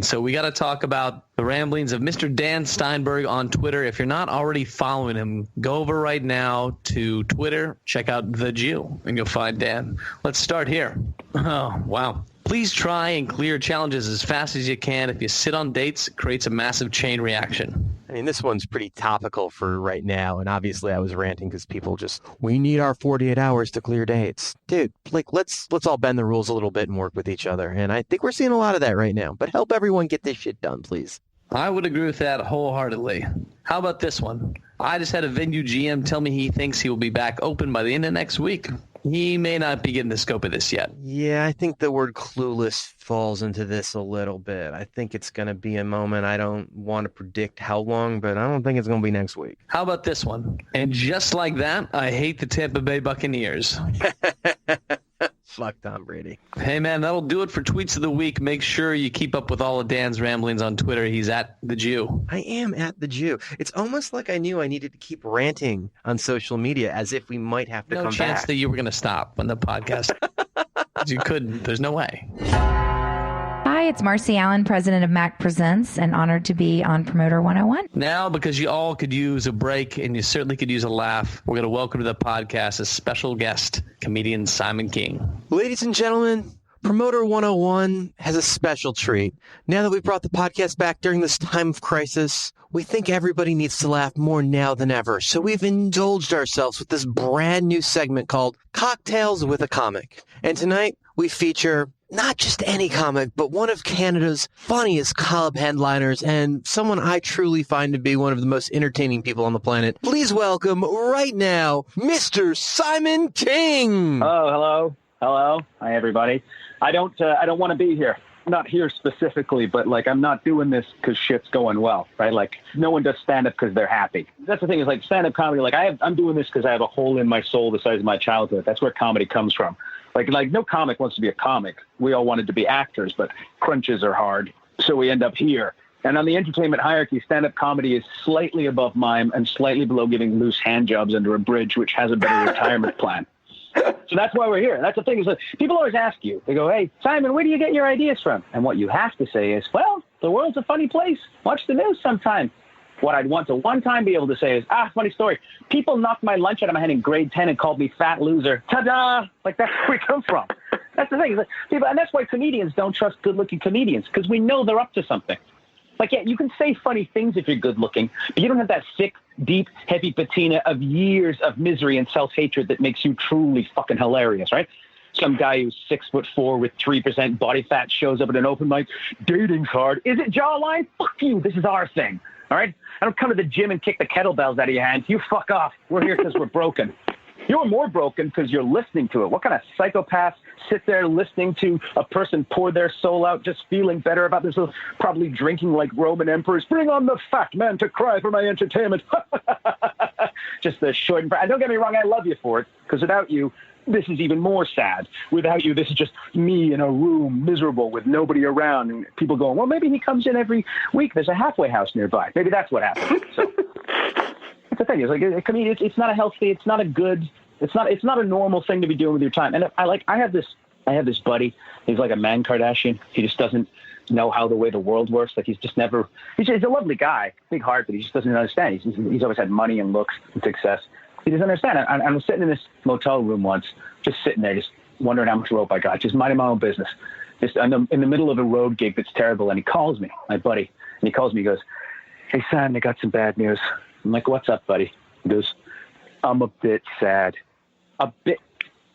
So we got to talk about the ramblings of Mr. Dan Steinberg on Twitter. If you're not already following him, go over right now to Twitter, check out The Jew, and you'll find Dan. Let's start here. Oh, wow. Please try and clear challenges as fast as you can. If you sit on dates, it creates a massive chain reaction. This one's pretty topical for right now. And obviously I was ranting because people we need our 48 hours to clear dates. Dude, let's all bend the rules a little bit and work with each other. And I think we're seeing a lot of that right now. But help everyone get this shit done, please. I would agree with that wholeheartedly. How about this one? I just had a venue GM tell me he thinks he will be back open by the end of next week. He may not be getting the scope of this yet. Yeah, I think the word clueless falls into this a little bit. I think it's going to be a moment. I don't want to predict how long, but I don't think it's going to be next week. How about this one? And just like that, I hate the Tampa Bay Buccaneers. Fuck Tom Brady. Hey, man, that'll do it for Tweets of the Week. Make sure you keep up with all of Dan's ramblings on Twitter. He's at The Jew. I am at The Jew. It's almost like I knew I needed to keep ranting on social media as if we might have to come back. No chance that you were going to stop on the podcast. You couldn't. There's no way. Hi, it's Marcy Allen, president of Mac Presents, and honored to be on Promoter 101. Now, because you all could use a break and you certainly could use a laugh, we're going to welcome to the podcast a special guest, comedian Simon King. Ladies and gentlemen, Promoter 101 has a special treat. Now that we've brought the podcast back during this time of crisis, we think everybody needs to laugh more now than ever. So we've indulged ourselves with this brand new segment called Cocktails with a Comic. And tonight we feature not just any comic, but one of Canada's funniest club headliners and someone I truly find to be one of the most entertaining people on the planet. Please welcome right now, Mr. Simon King. Oh, hello. Hi, everybody. I don't want to be here. not here specifically, but like I'm not doing this because shit's going well, right? Like no one does stand-up because they're happy. That's the thing is like stand-up comedy. Like I'm doing this because I have a hole in my soul the size of my childhood. That's where comedy comes from. Like no comic wants to be a comic. We all wanted to be actors, but crunches are hard, so we end up here. And on the entertainment hierarchy, stand-up comedy is slightly above mime and slightly below giving loose hand jobs under a bridge, which has a better retirement plan. So that's why we're here. That's the thing is that people always ask you, they go, hey, Simon, where do you get your ideas from? And what you have to say is, well, the world's a funny place. Watch the news sometime. What I'd want to one time be able to say is, funny story. People knocked my lunch out of my hand in grade 10 and called me fat loser. Ta-da! Like that's where we come from. That's the thing. People, and that's why comedians don't trust good-looking comedians, because we know they're up to something. Like, yeah, you can say funny things if you're good looking, but you don't have that thick, deep, heavy patina of years of misery and self-hatred that makes you truly fucking hilarious, right? Some guy who's 6'4" with 3% body fat shows up at an open mic. Dating's hard. Is it jawline? Fuck you. This is our thing. All right? I don't come to the gym and kick the kettlebells out of your hands. You fuck off. We're here because we're broken. You're more broken because you're listening to it. What kind of psychopaths sit there listening to a person pour their soul out, just feeling better about this, probably drinking like Roman emperors? Bring on the fat man to cry for my entertainment. Just the short and don't get me wrong, I love you for it, because without you, this is even more sad. Without you, this is just me in a room, miserable, with nobody around, and people going, well, maybe he comes in every week. There's a halfway house nearby. Maybe that's what happened. So that's the thing. It's like a comedian. It's not a healthy. It's not a good. It's not a normal thing to be doing with your time. And I have this buddy. He's like a man Kardashian. He just doesn't know how the way the world works. Like he's a lovely guy, big heart, but he just doesn't understand. He's always had money and looks and success. He doesn't understand. I was sitting in this motel room once, just sitting there, just wondering how much rope I got, just minding my own business. Just in the middle of a road gig that's terrible. And he calls me, my buddy, and he calls me, he goes, hey, Simon, I got some bad news. I'm like, what's up, buddy? He goes, I'm a bit sad. A bit.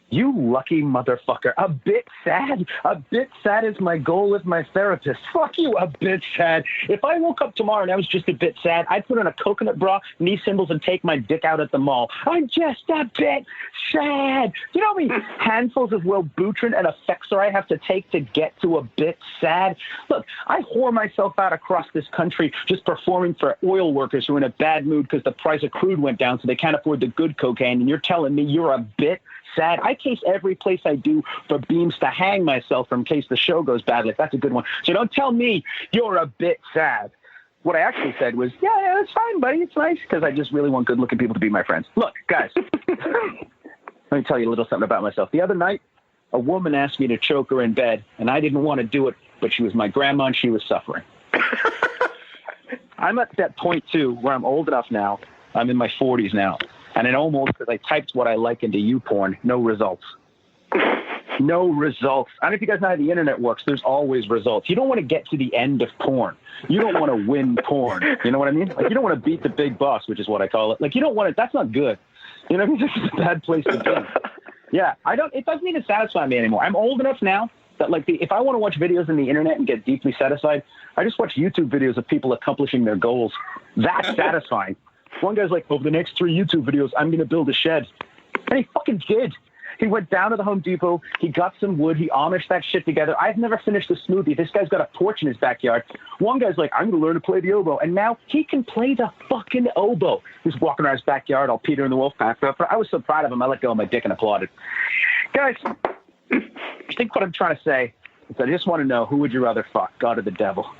You lucky motherfucker. A bit sad. A bit sad is my goal with my therapist. Fuck you, a bit sad. If I woke up tomorrow and I was just a bit sad, I'd put on a coconut bra, knee cymbals, and take my dick out at the mall. I'm just a bit sad. You know how many handfuls of Wellbutrin and Effexor I have to take to get to a bit sad? Look, I whore myself out across this country just performing for oil workers who are in a bad mood because the price of crude went down so they can't afford the good cocaine, and you're telling me you're a bit sad? I case every place I do for beams to hang myself from in case the show goes badly. That's a good one. So don't tell me you're a bit sad. What I actually said was, yeah, it's fine, buddy. It's nice because I just really want good-looking people to be my friends. Look, guys, let me tell you a little something about myself. The other night, a woman asked me to choke her in bed, and I didn't want to do it, but she was my grandma and she was suffering. I'm at that point, too, where I'm old enough now. I'm in my 40s now. And it almost, because I typed what I like into YouPorn, no results. No results. I don't know if you guys know how the internet works. There's always results. You don't want to get to the end of porn. You don't want to win porn. You know what I mean? Like, you don't want to beat the big boss, which is what I call it. Like, you don't want to, that's not good. You know what I mean? This is a bad place to be. Yeah, it doesn't even satisfy me anymore. I'm old enough now that, like, if I want to watch videos on the internet and get deeply satisfied, I just watch YouTube videos of people accomplishing their goals. That's satisfying. One guy's like, over the next 3 YouTube videos, I'm going to build a shed. And he fucking did. He went down to the Home Depot. He got some wood. He Amished that shit together. I've never finished a smoothie. This guy's got a porch in his backyard. One guy's like, I'm going to learn to play the oboe. And now he can play the fucking oboe. He's walking around his backyard, all Peter and the Wolf Pack. I was so proud of him. I let go of my dick and applauded. Guys, I think what I'm trying to say is I just want to know, who would you rather fuck, God or the devil?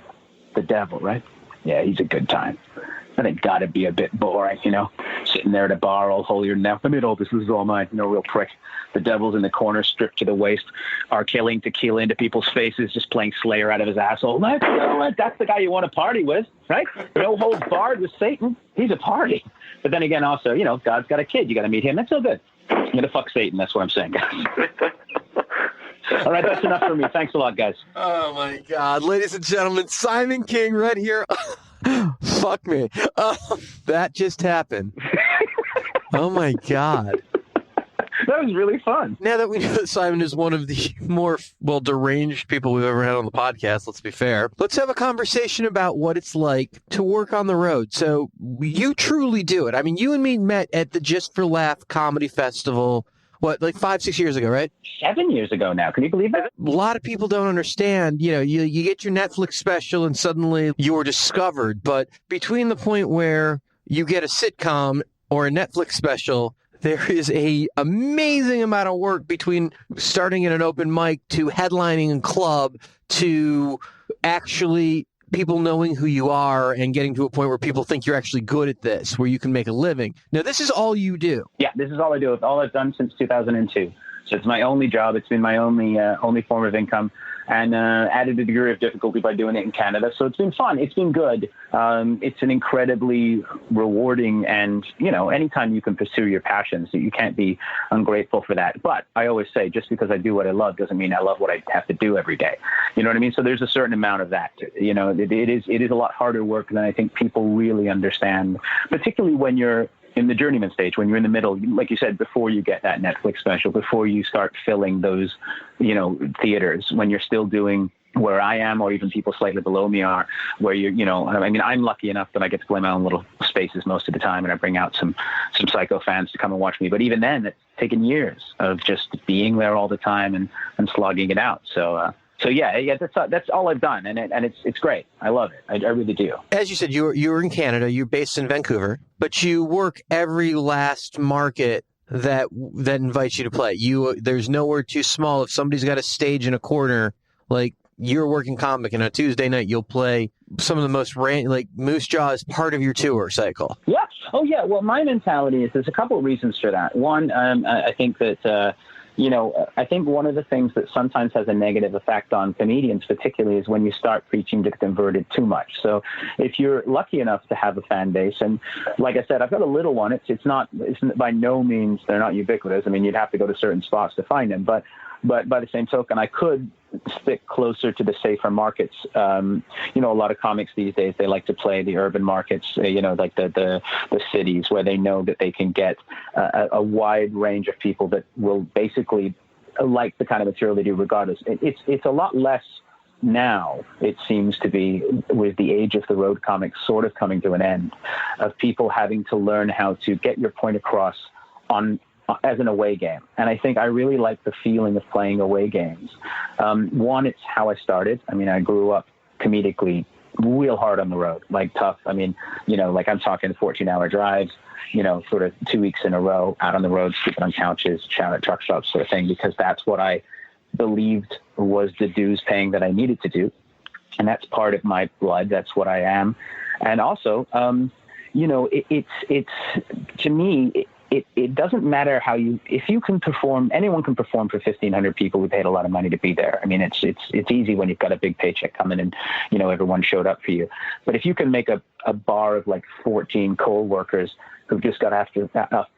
The devil, right? Yeah, he's a good time. I think God would be a bit boring, you know, sitting there at a bar all holier than thou. I made all this. This is all mine. No real prick. The devil's in the corner, stripped to the waist, killing tequila into people's faces, just playing Slayer out of his asshole. That's the guy you want to party with, right? No holds barred with Satan. He's a party. But then again, also, you know, God's got a kid. You got to meet him. That's so good. I'm going to fuck Satan. That's what I'm saying, guys. All right, that's enough for me. Thanks a lot, guys. Oh, my God. Ladies and gentlemen, Simon King right here. Fuck me. That just happened. Oh, my God. That was really fun. Now that we know that Simon is one of the more, deranged people we've ever had on the podcast, let's be fair, let's have a conversation about what it's like to work on the road. So you truly do it. I mean, you and me met at the Just for Laugh Comedy Festival what, like 5-6 years ago, right? 7 years ago now. Can you believe that? A lot of people don't understand, you get your Netflix special and suddenly you're discovered. But between the point where you get a sitcom or a Netflix special, there is a amazing amount of work between starting at an open mic to headlining a club to actually people knowing who you are and getting to a point where people think you're actually good at this, where you can make a living. Now, this is all you do. Yeah, this is all I do. It's all I've done since 2002. So it's my only job. It's been my only form of income, and added a degree of difficulty by doing it in Canada. So it's been fun. It's been good. It's an incredibly rewarding, and, anytime you can pursue your passions, you can't be ungrateful for that. But I always say, just because I do what I love doesn't mean I love what I have to do every day. You know what I mean? So there's a certain amount of that. It is a lot harder work than I think people really understand, particularly when you're in the journeyman stage, when you're in the middle, like you said, before you get that Netflix special, before you start filling those, theaters, when you're still doing where I am, or even people slightly below me are, where I'm lucky enough that I get to play my own little spaces most of the time, and I bring out some psycho fans to come and watch me. But even then, it's taken years of just being there all the time and slogging it out. So yeah, that's all I've done, and it's great. I love it. I really do. As you said, you're in Canada. You're based in Vancouver, but you work every last market that invites you to play. There's nowhere too small. If somebody's got a stage in a corner, like you're a working comic, and on a Tuesday night you'll play some of the most like Moose Jaw is part of your tour cycle. Yeah. Oh yeah. Well, my mentality is there's a couple of reasons for that. One, I think that. I think one of the things that sometimes has a negative effect on comedians particularly is when you start preaching to the converted too much. So if you're lucky enough to have a fan base, and like I said, I've got a little one, it's by no means, they're not ubiquitous. I mean, you'd have to go to certain spots to find them, but by the same token, I could stick closer to the safer markets. A lot of comics these days, they like to play the urban markets, like the cities where they know that they can get a wide range of people that will basically like the kind of material they do regardless. It's a lot less now, it seems to be, with the age of the road comics sort of coming to an end, of people having to learn how to get your point across as an away game. And I think I really like the feeling of playing away games. One, it's how I started. I mean, I grew up comedically real hard on the road, like tough. I mean, like I'm talking 14-hour drives, sort of 2 weeks in a row out on the road, sleeping on couches, chatting at truck stops sort of thing, because that's what I believed was the dues paying that I needed to do. And that's part of my blood. That's what I am. And also, it's to me, it doesn't matter if you can perform, anyone can perform for 1,500 people who paid a lot of money to be there. I mean, it's easy when you've got a big paycheck coming and, everyone showed up for you. But if you can make a bar of like 14 coal workers who've just got after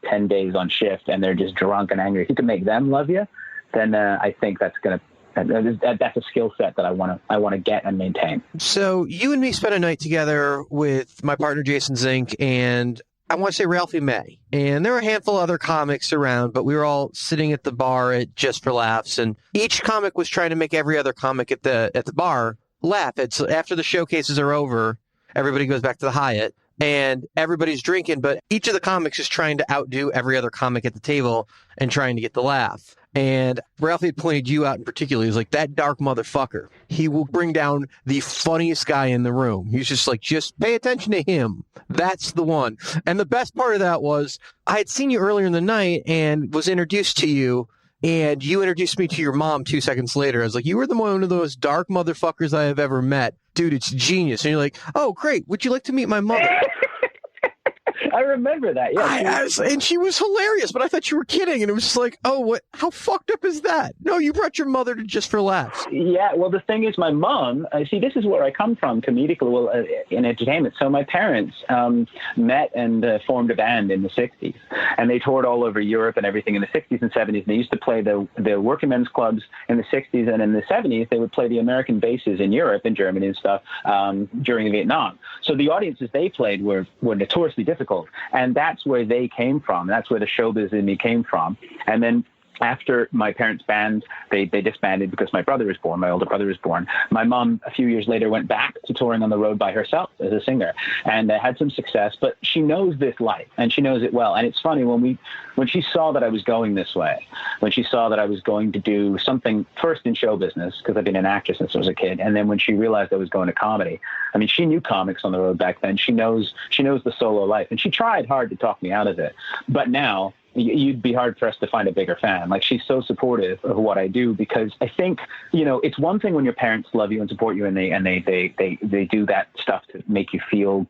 10 days on shift and they're just drunk and angry, if you can make them love you, then I think that's a skill set that I want to get and maintain. So you and me spent a night together with my partner, Jason Zink, and I want to say Ralphie May. And there were a handful of other comics around, but we were all sitting at the bar at Just for Laughs, and each comic was trying to make every other comic at the bar laugh. It's after the showcases are over, everybody goes back to the Hyatt, and everybody's drinking, but each of the comics is trying to outdo every other comic at the table and trying to get the laugh. And Ralphie had pointed you out in particular. He was like, that dark motherfucker. He will bring down the funniest guy in the room. He's just like, just pay attention to him. That's the one. And the best part of that was I had seen you earlier in the night and was introduced to you, and you introduced me to your mom 2 seconds later. I was like, you were one of those dark motherfuckers I have ever met. Dude, it's genius. And you're like, oh, great. Would you like to meet my mother? I remember that. Yeah, and she was hilarious, but I thought you were kidding. And it was just like, oh, what? How fucked up is that? No, you brought your mother to Just for Laughs. Yeah, well, the thing is, my mom, see, this is where I come from comedically, in entertainment. So my parents met and formed a band in the 60s. And they toured all over Europe and everything in the 60s and 70s. And they used to play the working men's clubs in the 60s. And in the 70s, they would play the American bases in Europe and Germany and stuff during Vietnam. So the audiences they played were notoriously difficult. And that's where they came from. That's where the showbiz in me came from. And then after my parents' band, they disbanded because my brother was born, my older brother was born. My mom, a few years later, went back to touring on the road by herself as a singer and had some success, but she knows this life and she knows it well. And it's funny, when she saw that I was going this way, when she saw that I was going to do something first in show business, because I've been an actor since I was a kid, and then when she realized I was going to comedy, I mean, she knew comics on the road back then. She knows the solo life, and she tried hard to talk me out of it. But now, you'd be hard pressed to find a bigger fan. Like, she's so supportive of what I do, because I think, it's one thing when your parents love you and support you and they do that stuff to make you feel,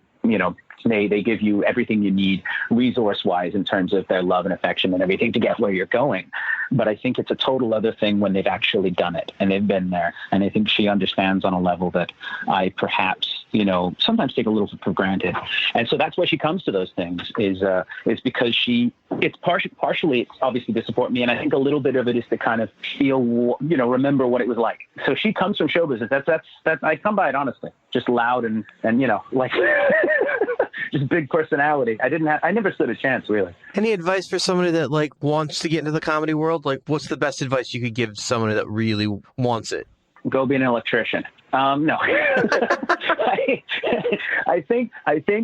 they give you everything you need resource wise in terms of their love and affection and everything to get where you're going. But I think it's a total other thing when they've actually done it and they've been there. And I think she understands on a level that I perhaps, sometimes take a little for granted. And so that's why she comes to those things is because it's partially, it's obviously to support me. And I think a little bit of it is to kind of feel, remember what it was like. So she comes from show business. That's I come by it honestly, just loud and like just big personality. I never stood a chance really. Any advice for somebody that wants to get into the comedy world? What's the best advice you could give somebody that really wants it? Go be an electrician. No, I think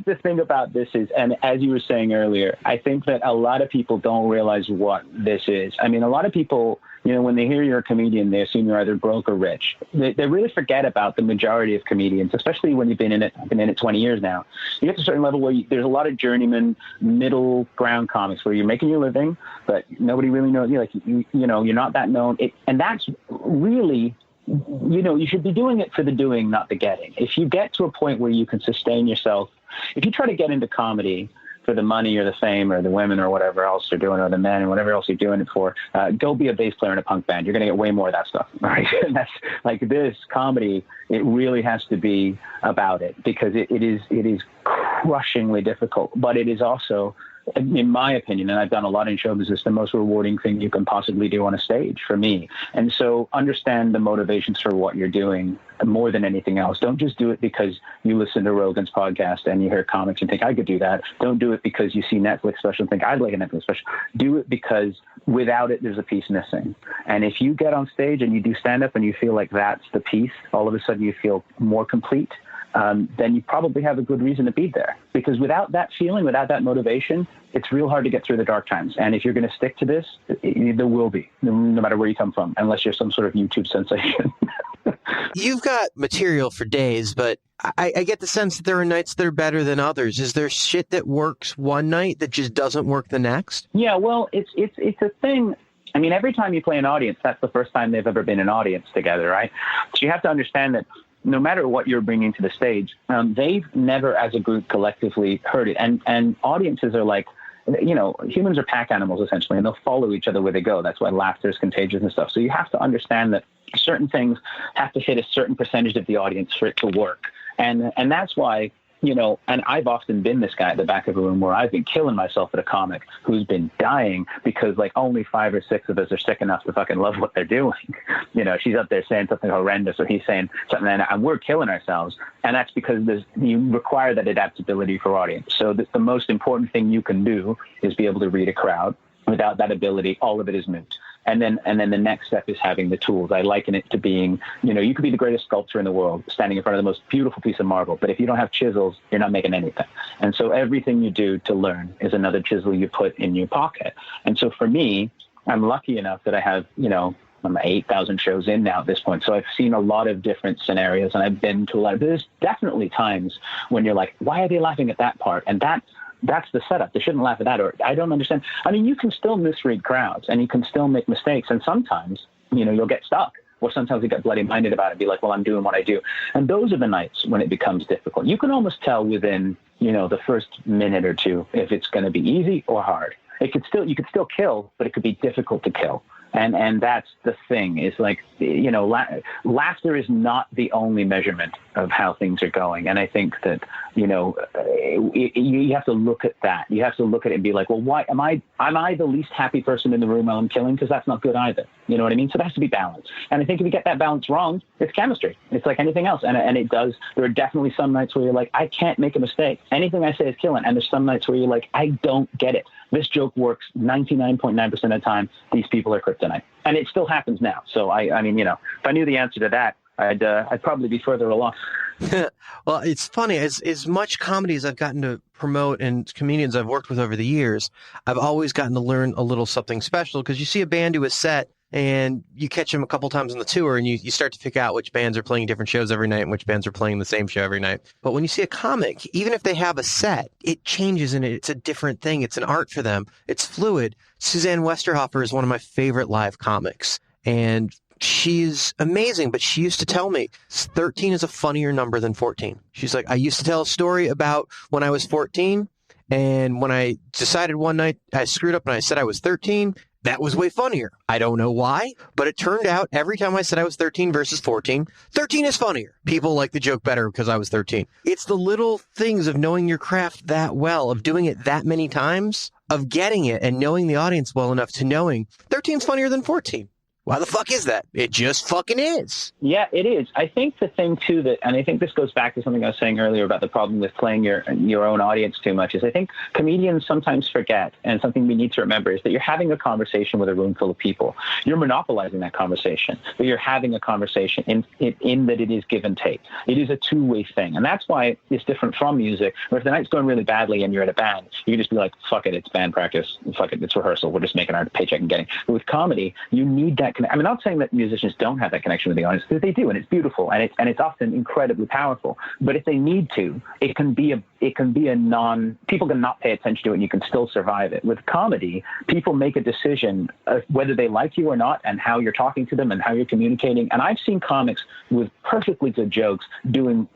the thing about this is, and as you were saying earlier, I think that a lot of people don't realize what this is. I mean, a lot of people, when they hear you're a comedian, they assume you're either broke or rich. They really forget about the majority of comedians, especially when you've been in it 20 years now. You get to a certain level where there's a lot of journeyman, middle ground comics where you're making your living, but nobody really knows you. You're not that known. And that's really, you should be doing it for the doing, not the getting. If you get to a point where you can sustain yourself, if you try to get into comedy for the money or the fame or the women or whatever else you're doing, or the men and whatever else you're doing it for, go be a bass player in a punk band. You're going to get way more of that stuff, right? And that's like this comedy. It really has to be about it, because it is crushingly difficult, but it is also, in my opinion, and I've done a lot in show business, the most rewarding thing you can possibly do on a stage for me. And so understand the motivations for what you're doing more than anything else. Don't just do it because you listen to Rogan's podcast and you hear comics and think, I could do that. Don't do it because you see Netflix special and think, I'd like a Netflix special. Do it because without it, there's a piece missing. And if you get on stage and you do stand up and you feel like that's the piece, all of a sudden you feel more complete. Then you probably have a good reason to be there. Because without that feeling, without that motivation, it's real hard to get through the dark times. And if you're going to stick to this, there will be, no matter where you come from, unless you're some sort of YouTube sensation. You've got material for days, but I get the sense that there are nights that are better than others. Is there shit that works one night that just doesn't work the next? Yeah, well, it's a thing. I mean, every time you play an audience, that's the first time they've ever been an audience together, right? So you have to understand that no matter what you're bringing to the stage, they've never as a group collectively heard it. And audiences are like, humans are pack animals essentially, and they'll follow each other where they go. That's why laughter is contagious and stuff. So you have to understand that certain things have to hit a certain percentage of the audience for it to work. And that's why, and I've often been this guy at the back of a room where I've been killing myself at a comic who's been dying because only 5 or 6 of us are sick enough to fucking love what they're doing. She's up there saying something horrendous or he's saying something and we're killing ourselves. And that's because you require that adaptability for audience. So the most important thing you can do is be able to read a crowd. Without that ability, all of it is moot. And then the next step is having the tools. I liken it to being, you could be the greatest sculptor in the world, standing in front of the most beautiful piece of marble. But if you don't have chisels, you're not making anything. And so everything you do to learn is another chisel you put in your pocket. And so for me, I'm lucky enough that I have, I'm 8,000 shows in now at this point. So I've seen a lot of different scenarios and I've been to a lot of, there's definitely times when you're like, why are they laughing at that part? And that's the setup. They shouldn't laugh at that. Or I don't understand. I mean, you can still misread crowds and you can still make mistakes. And sometimes, you'll get stuck. Or sometimes you get bloody minded about it and be like, well, I'm doing what I do. And those are the nights when it becomes difficult. You can almost tell within, the first minute or two if it's going to be easy or hard. You could still kill, but it could be difficult to kill. And that's the thing. Is like, you know, laughter is not the only measurement of how things are going. And I think that, you know, you have to look at that. You have to look at it and be like, well, why am I the least happy person in the room while I'm killing? Because that's not good either. You know what I mean? So there has to be balance. And I think if you get that balance wrong, it's chemistry. It's like anything else. And it does. There are definitely some nights where you're like, I can't make a mistake. Anything I say is killing. And there's some nights where you're like, I don't get it. This joke works 99.9% of the time. These people are kryptonite. And it still happens now. So I mean, you know, if I knew the answer to that, I'd probably be further along. Well, it's funny. As much comedy as I've gotten to promote and comedians I've worked with over the years, I've always gotten to learn a little something special, because you see a band do a set and you catch them a couple times on the tour and you start to pick out which bands are playing different shows every night and which bands are playing the same show every night. But when you see a comic, even if they have a set, it changes and it's a different thing. It's an art for them. It's fluid. Suzanne Westerhofer is one of my favorite live comics, and she's amazing, but she used to tell me 13 is a funnier number than 14. She's like, I used to tell a story about when I was 14, and when I decided one night I screwed up and I said I was 13, that was way funnier. I don't know why, but it turned out every time I said I was 13 versus 14, 13 is funnier. People like the joke better because I was 13. It's the little things of knowing your craft that well, of doing it that many times, of getting it and knowing the audience well enough to knowing 13 is funnier than 14. Why the fuck is that? It just fucking is. Yeah, it is. I think the thing, too, and I think this goes back to something I was saying earlier about the problem with playing your own audience too much, is I think comedians sometimes forget, and something we need to remember is that you're having a conversation with a room full of people. You're monopolizing that conversation, but you're having a conversation in that it is give and take. It is a two-way thing, and that's why it's different from music, where if the night's going really badly and you're in a band, you can just be like, fuck it, it's band practice, fuck it, it's rehearsal, we're just making our paycheck and getting. But with comedy, you need that I'm not saying that musicians don't have that connection with the audience, because they do, and it's beautiful, and it's often incredibly powerful. But if they need to, it can be people can not pay attention to it, and you can still survive it. With comedy, people make a decision of whether they like you or not, and how you're talking to them, and how you're communicating. And I've seen comics with perfectly good jokes delivering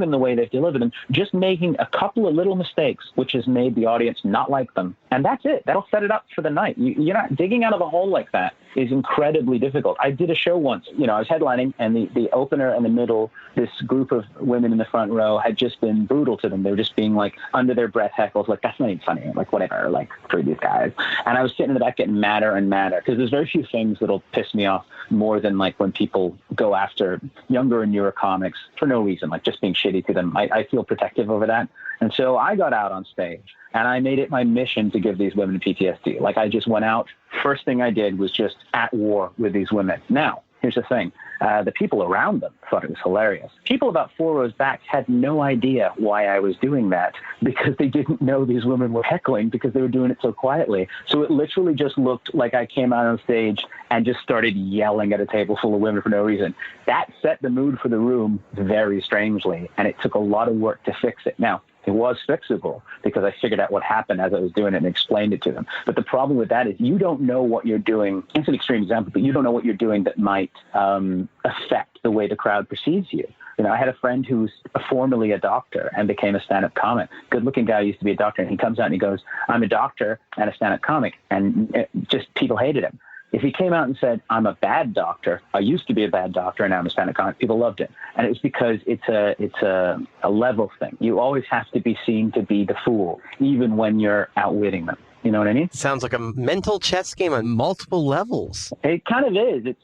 them the way they've delivered them, just making a couple of little mistakes, which has made the audience not like them. And that's it. That'll set it up for the night. You're not digging out of a hole like that is incredibly difficult. I did a show once, I was headlining, and the opener and the middle, this group of women in the front row had just been brutal to them. They were just being like under their breath heckles, like, that's not even funny, like whatever, like for these guys. And I was sitting in the back getting madder and madder, because there's very few things that'll piss me off more than like when people go after younger and newer comics for no reason, like just being shitty to them. I feel protective over that. And so I got out on stage and I made it my mission to give these women PTSD. Like, I just went out. First thing I did was just at war with these women. Now, here's the thing. The people around them thought it was hilarious. People about 4 rows back had no idea why I was doing that, because they didn't know these women were heckling, because they were doing it so quietly. So it literally just looked like I came out on stage and just started yelling at a table full of women for no reason. That set the mood for the room very strangely, and it took a lot of work to fix it. Now, it was fixable because I figured out what happened as I was doing it and explained it to them. But the problem with that is you don't know what you're doing. It's an extreme example, but you don't know what you're doing that might affect the way the crowd perceives you. I had a friend who's formerly a doctor and became a stand-up comic. Good-looking guy, used to be a doctor, and he comes out and he goes, I'm a doctor and a stand-up comic, and just people hated him. If he came out and said, I'm a bad doctor, I used to be a bad doctor, and now I'm a stand-up comic, people loved it. And it was because it's a level thing. You always have to be seen to be the fool, even when you're outwitting them. You know what I mean? Sounds like a mental chess game on multiple levels. It kind of is.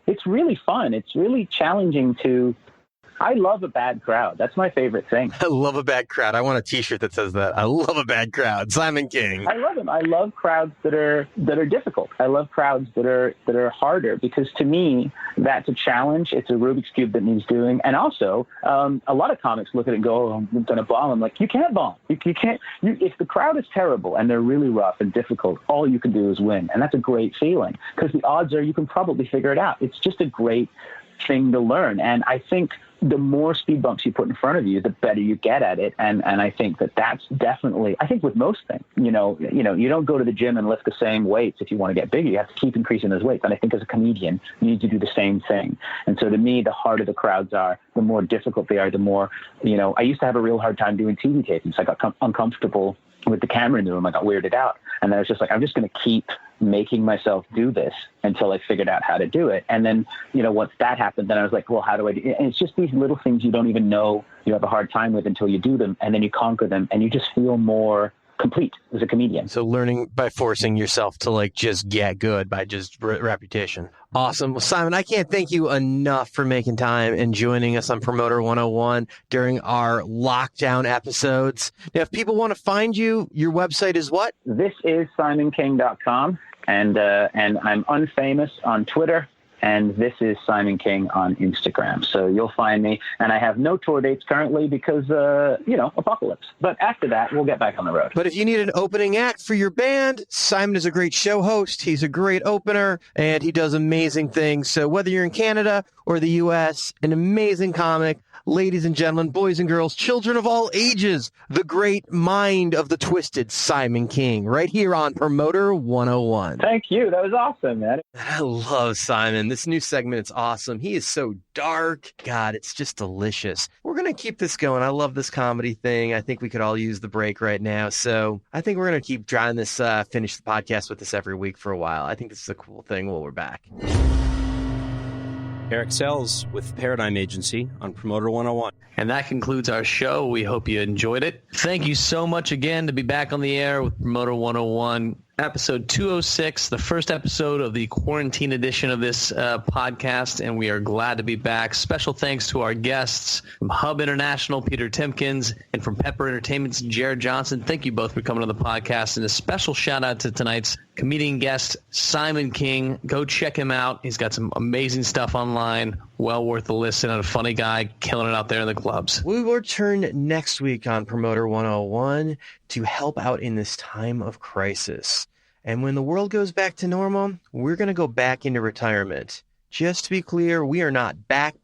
It's really fun. It's really challenging to... I love a bad crowd. That's my favorite thing. I love a bad crowd. I want a T-shirt that says that. I love a bad crowd. Simon King. I love them. I love crowds that are difficult. I love crowds that are harder, because to me, that's a challenge. It's a Rubik's Cube that needs doing. And also, a lot of comics look at it and go, I'm going to bomb. I'm like, you can't bomb. You can't. If the crowd is terrible and they're really rough and difficult, all you can do is win. And that's a great feeling, because the odds are you can probably figure it out. It's just a great thing to learn. And I think the more speed bumps you put in front of you, the better you get at it. And I think that's definitely, I think with most things, you don't go to the gym and lift the same weights if you want to get bigger. You have to keep increasing those weights. And I think as a comedian, you need to do the same thing. And so to me, the harder the crowds are, the more difficult they are, the more, I used to have a real hard time doing TV tapings. I got uncomfortable with the camera in the room, I got weirded out. And I was just like, I'm just going to keep making myself do this until I figured out how to do it. And then, once that happened, then I was like, well, how do I do it? And it's just these little things you don't even know you have a hard time with until you do them. And then you conquer them and you just feel more complete as a comedian. So learning by forcing yourself to just get good by just repetition. Awesome. Well, Simon, I can't thank you enough for making time and joining us on Promoter 101 during our lockdown episodes. Now, if people want to find you, your website is what? This is simonking.com, and I'm unfamous on Twitter. And this is Simon King on Instagram. So you'll find me. And I have no tour dates currently because, apocalypse. But after that, we'll get back on the road. But if you need an opening act for your band, Simon is a great show host. He's a great opener, and he does amazing things. So whether you're in Canada or the U.S., an amazing comic. Ladies and gentlemen, boys and girls, children of all ages, the great mind of the twisted Simon King, right here on Promoter 101. Thank you. That was awesome, man. I love Simon. This new segment, it's awesome. He is so dark. God, it's just delicious. We're going to keep this going. I love this comedy thing. I think we could all use the break right now. So I think we're going to keep trying this, finish the podcast with this every week for a while. I think this is a cool thing while we're back. Eric Sells with Paradigm Agency on Promoter 101. And that concludes our show. We hope you enjoyed it. Thank you so much again to be back on the air with Promoter 101. Episode 206, the first episode of the quarantine edition of this podcast, and we are glad to be back. Special thanks to our guests from Hub International, Peter Tempkins, and from Pepper Entertainment's Jered Johnson. Thank you both for coming on the podcast, and a special shout-out to tonight's comedian guest, Simon King. Go check him out. He's got some amazing stuff online. Well worth a listen, and a funny guy killing it out there in the clubs. We will return next week on Promoter 101 to help out in this time of crisis. And when the world goes back to normal, we're going to go back into retirement. Just to be clear, we are not back.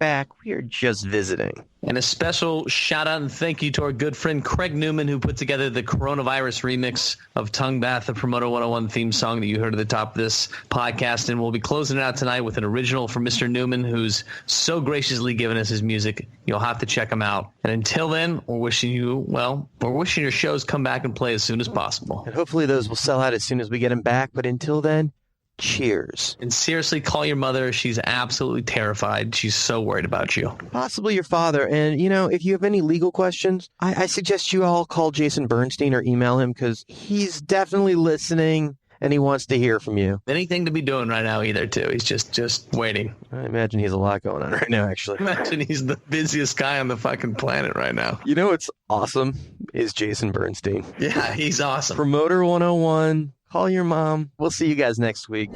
We are just visiting. And a special shout out and thank you to our good friend Craig Newman, who put together the coronavirus remix of Tongue Bath, the Promoter 101 theme song that you heard at the top of this podcast. And we'll be closing it out tonight with an original from Mr. Newman, who's so graciously given us his music. You'll have to check him out. And until then, we're wishing your shows come back and play as soon as possible. And hopefully those will sell out as soon as we get them back. But until then, cheers. And seriously, call your mother. She's absolutely terrified. She's so worried about you. Possibly your father. And, if you have any legal questions, I suggest you all call Jason Bernstein or email him because he's definitely listening and he wants to hear from you. Anything to be doing right now either, too. He's just waiting. I imagine he's a lot going on right now, actually. I imagine he's the busiest guy on the fucking planet right now. You know what's awesome is Jason Bernstein. Yeah, he's awesome. Promoter 101. Call your mom. We'll see you guys next week.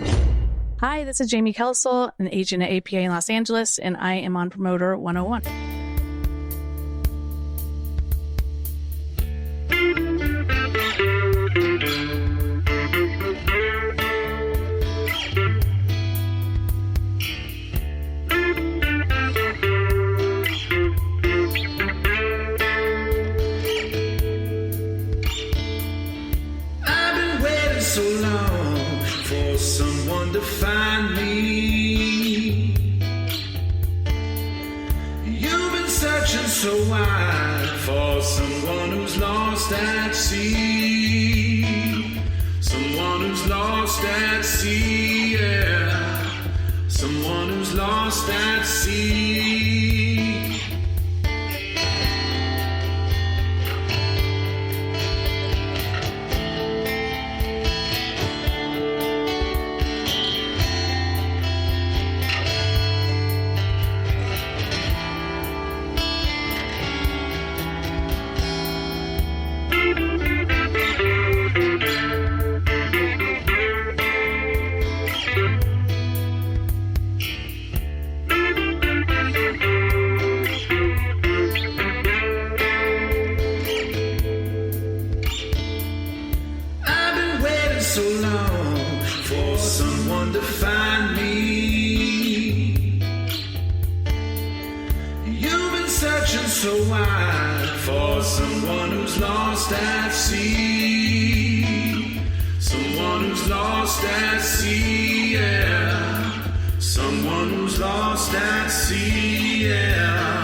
Hi, this is Jamie Kelsel, an agent at APA in Los Angeles, and I am on Promoter 101. So long for someone to find me. You've been searching so wide for someone who's lost at sea. Someone who's lost at sea, yeah. Someone who's lost at sea. So long for someone to find me. You've been searching so wide for someone who's lost at sea. Someone who's lost at sea, yeah. Someone who's lost at sea, yeah.